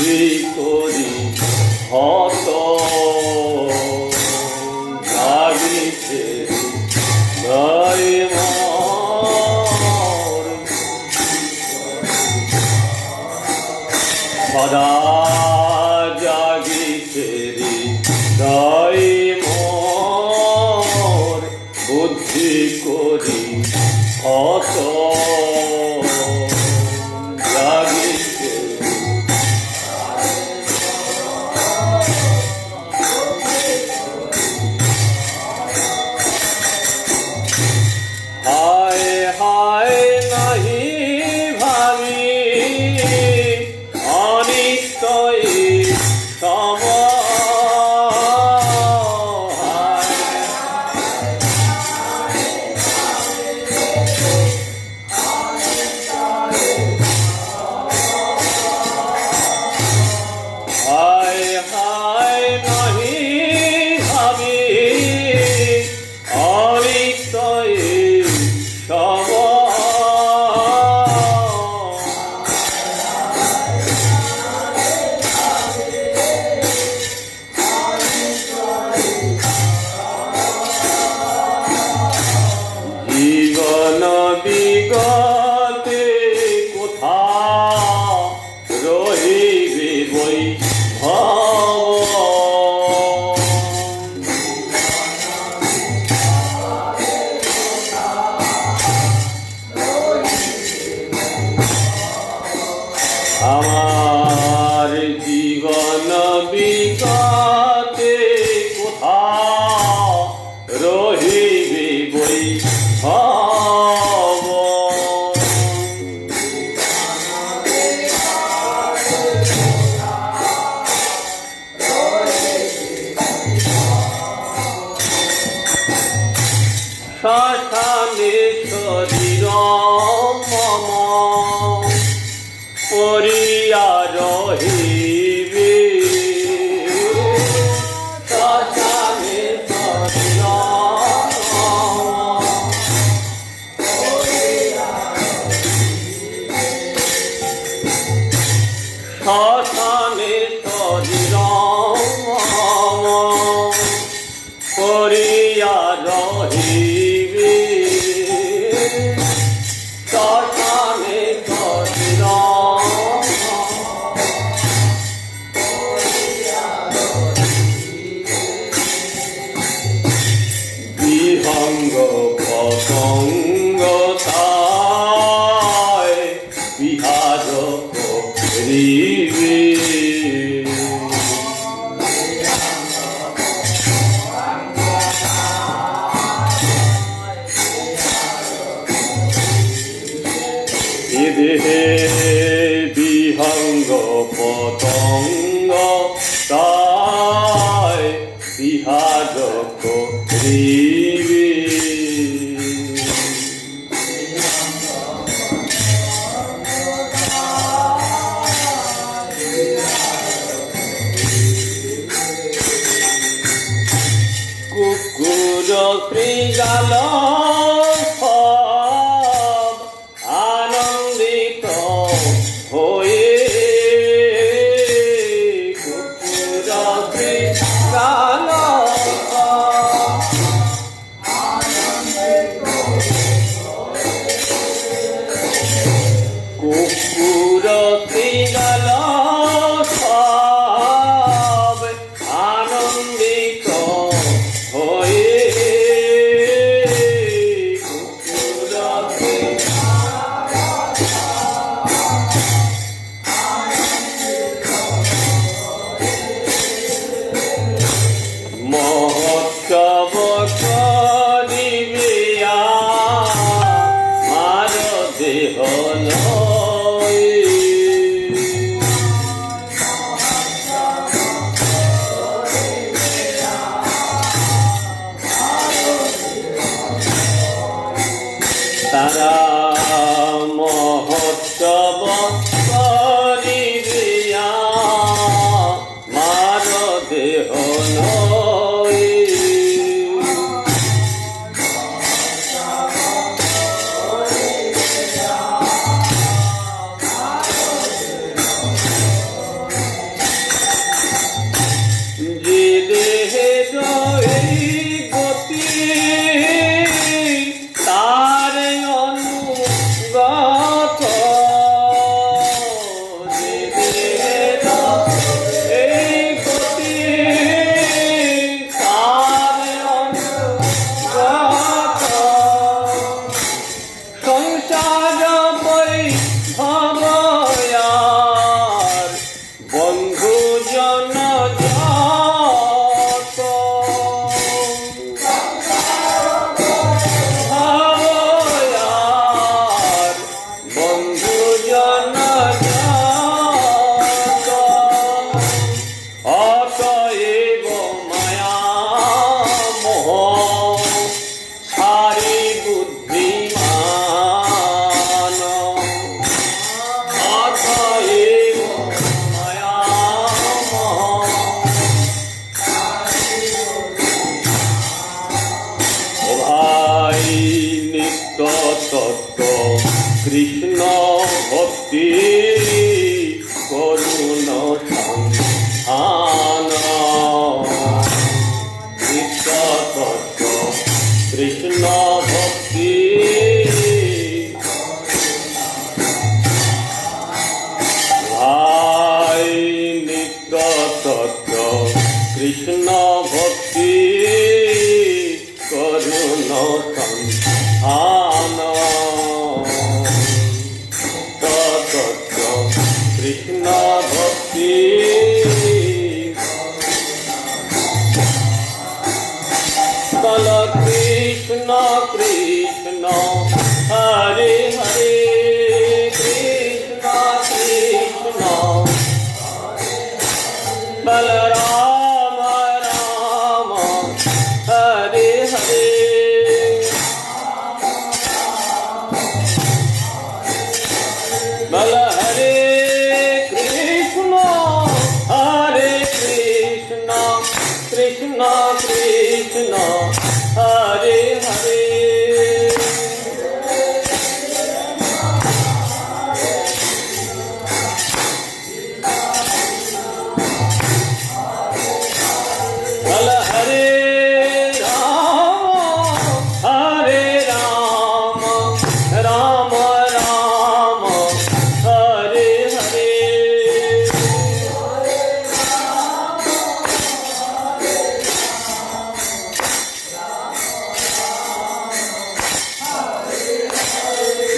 বুদ্ধি করি হত জাগিছে হৃদয় মোর সদা জাগিছে হৃদয় মোর বুদ্ধি করি হত জাগিছে হায় হায় নাহি ভাবি অনিত্যই সম হায় হায় নাহি ভাবি অনিত্যই সম জীবন বিগতে কোথা রহিবে বই আমার জীবন বিগতে কোথা রহিবে বই শ্মশানে শরীর মম পরিয়া রহিবে শ্মশানে শরীর শ্মশানে শরীর পরিয়া রহিবে শ্মশানে শরীর বিহঙ্গ পতঙ্গ তাই বিহার করিবে এ দেহে বিহঙ্গ পতঙ্গ তাই বিহার করিবে কুকুর শৃগাল সব আনন্দিত হয়ে কুকুর শৃগাল কুকুর শৃগাল সব আনন্দিত হয়ে মহোৎসব করিবে আমার দেহ লয়ে কৃষ্ণ ভক্তি বল কৃষ্ণ কৃষ্ণ হরে হরে কৃষ্ণ কৃষ্ণ বল রাম রাম হরে হরে বল হরে কৃষ্ণ কৃষ্ণ কৃষ্ণ হরে হরে বল হরে রাম রাম রাম হরে হরে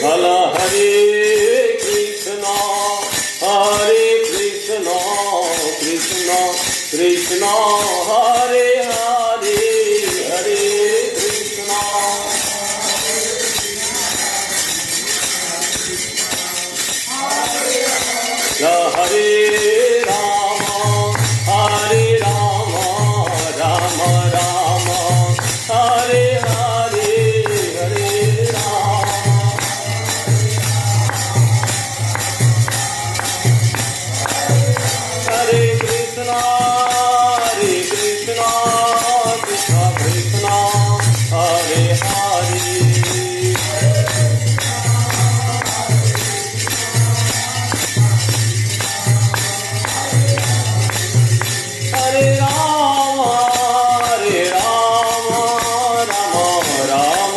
বল হরে কৃষ্ণ কৃষ্ণ কৃষ্ণ হরে হরে হরে কৃষ্ণ হরে রাম রাম রাম হরে হরে হরে রাম হরে কৃষ্ণ কৃষ্ণ কৃষ্ণ হরে হরে হরে রাম রাম রাম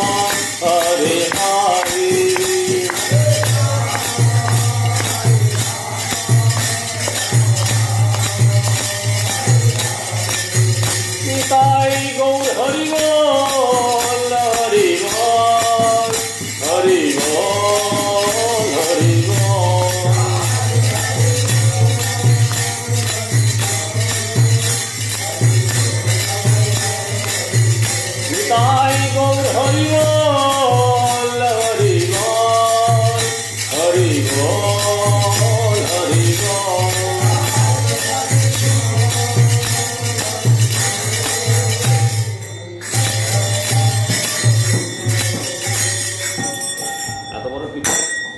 হরে হরে নিতাই গৌর হরি বল হরি বল হরি বল হরি বল নিতাই গৌর হরি বল হরি বল হরি বল হরি বল এত বড় কিছু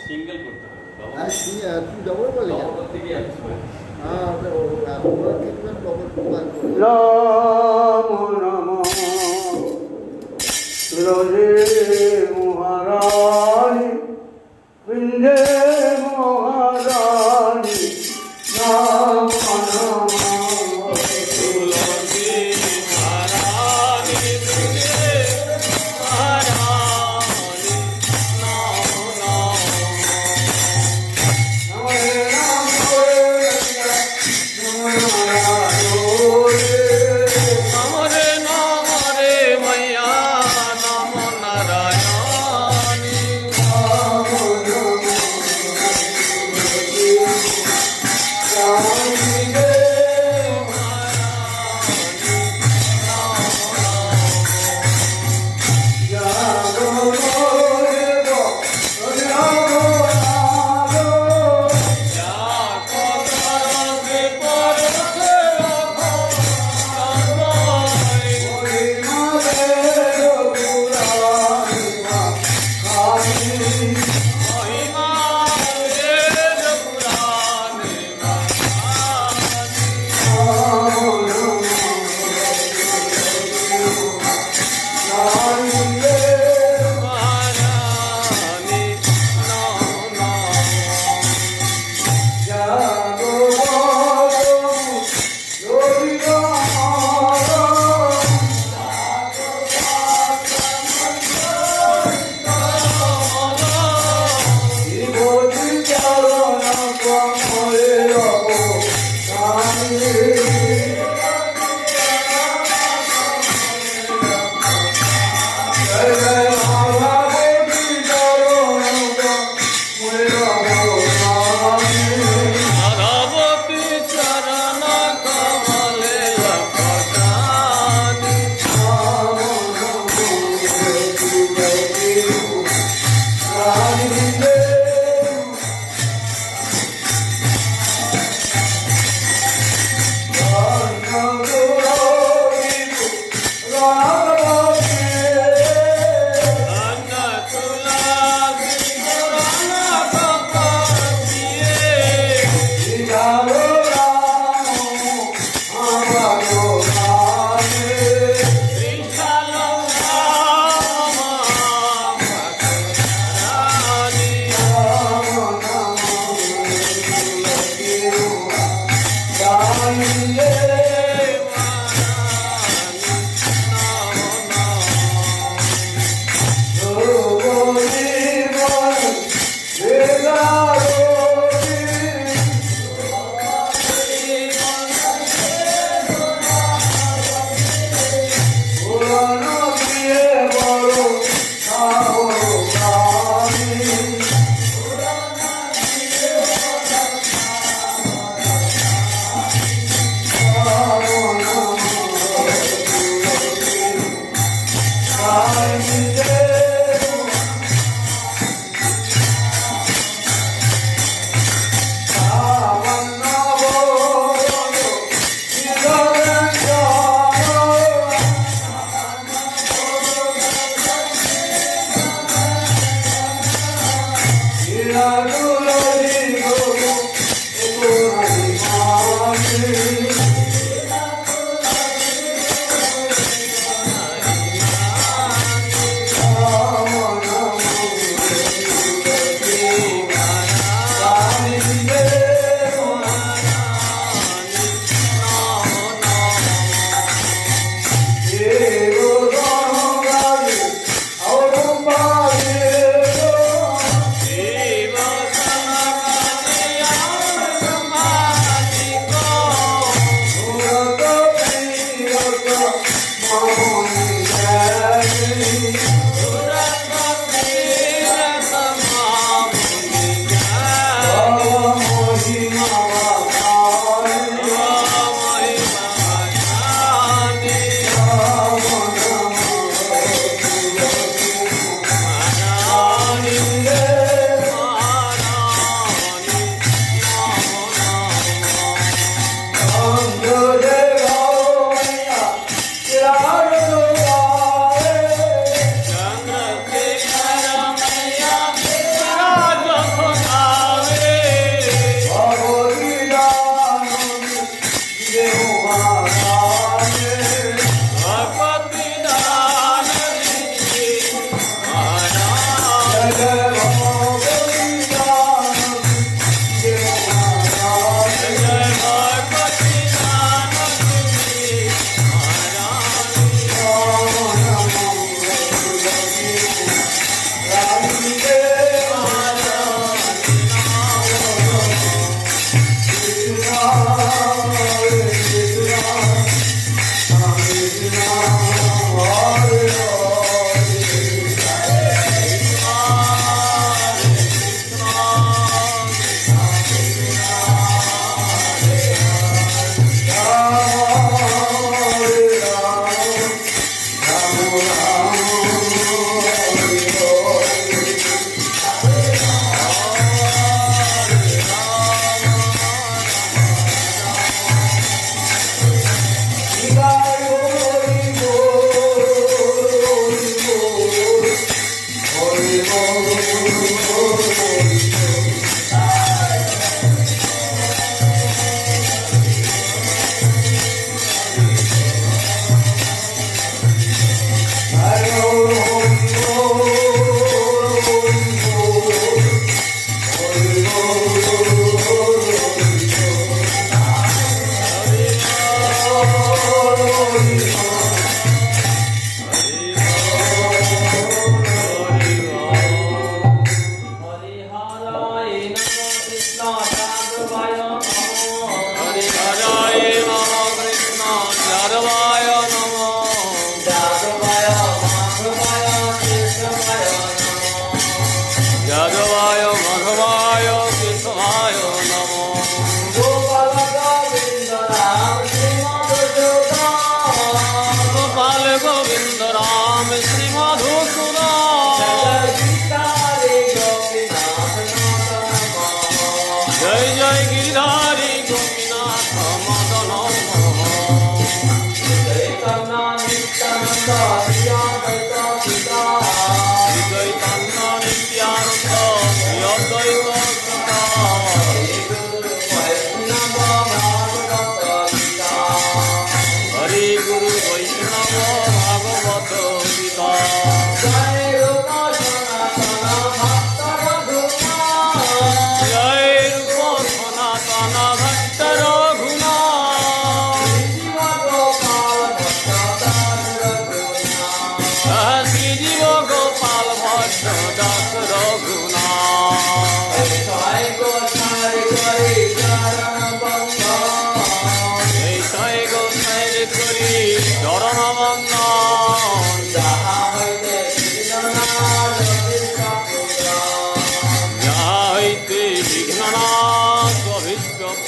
সিঙ্গেল করতে হবে আর কি আর তুই ডবল বলে যা করতে গিয়ে এক সময় হ্যাঁ আমরা কিনবেন ডবল প্রমাণ করে রাম রাম রোজে মহারানী বৃন্দে মহারানী রাম রাম তুলসী মহারানী দুর্গে মহারানী নাম নাম হরে রাম হরে নামরে নামরে মাইয়া নাম নারায়ণী রাম Hare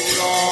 Hare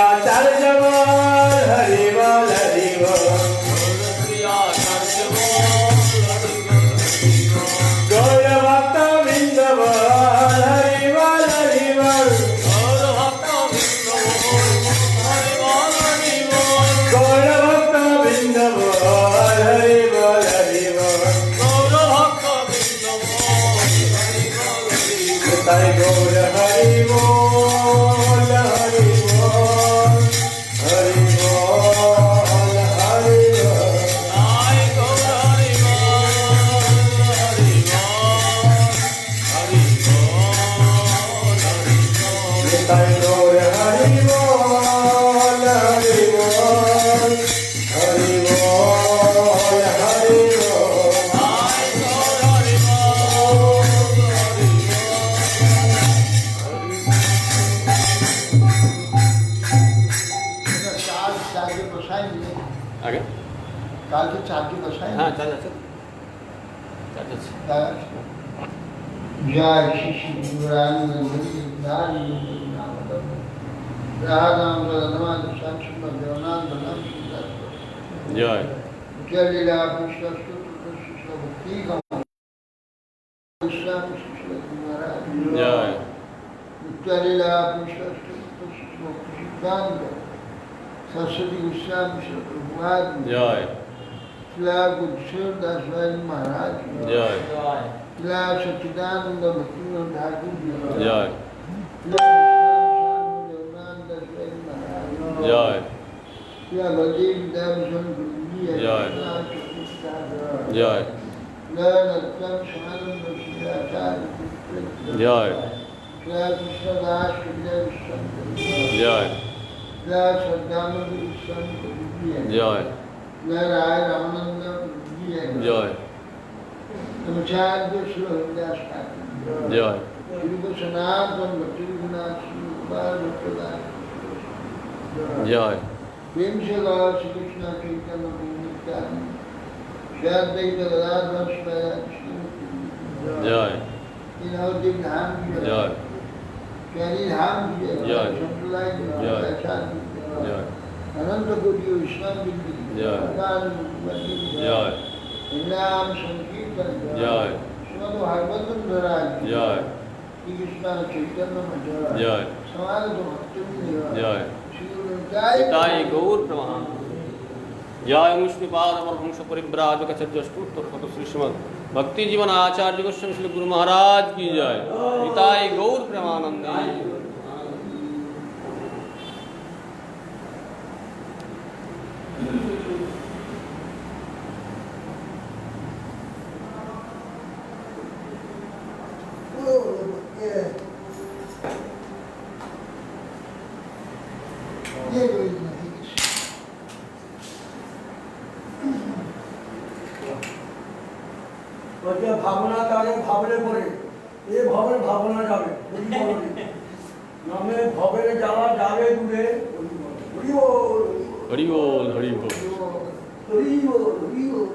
आचार्य बोल हरि बोल हरि बोल गौर भक्त वृंद बोल हरि बोल हरि बोल गौर भक्त वृंद बोल हरि बोल हरि बोल ताई गौर हरि बोल हरि बोल हरि बोल हरि बोल ताई गौर हरि बोल हरि बोल हरि बोल हरि बोल चार्ज बसाएंगे आगे काल के चार्ज बसाएंगे हाँ चाचा चाचा जय श्री श्री गुरुराम राधाम रघुनाथ श्याम सुंदर देवनाथ बलराम सुंदर जय जय लीला कृष्ण कृष्ण भक्ति श्याम सुंदर महाराज जय जय लीला कृष्ण कृष्ण भक्ति सरस्वती गोस्वामी प्रभुपाद जय शिला गुरुदास महाराज जय शिला सच्चिदानंद भक्तिनाथ ठाकुर जय जय शिला बलदेव देवसन गुरु जी जय। जय नत्तम स्वानंद शिलाचार्य जय शिला कृष्णदास विजय विश्वंकर जय शिला सद्दानंद विश्वंकर जय राय रामानंद जी जय नमस्कार श्रीदास ठाकुर जय श्री सनातन भक्ति विनाश जय प्रेम से गौर श्री कृष्ण चैतन्य नित्यानंद श्रद्धाई गदाधर जय तीनों धाम की जय प्यारी धाम की जय। संप्रदाय की जय। पहचान जय अनंत कोटि वैष्णव की जय। जय नाम संकीर्तन जय श्रीमद् भागवतम महाराज जय श्री कृष्ण चैतन्य मंदिर जय समाज भक्ति जय श्री पिताई गौर प्रमाण जय मुष्टिपाद अमरहंस परिव्राजक चतुष्टुत्तर श्री श्रीमद् भक्ति जीवन आचार्य गोस्वामी श्री गुरु महाराज की जय पिताई गौर प्रेमानंद ভাবনা তারে ভাবলে পরে এ ভবের ভাবনা যাবে নামে ভবের যাওয়া যাবে দূরে हरि बोल हरि बोल হরি বল হরি বল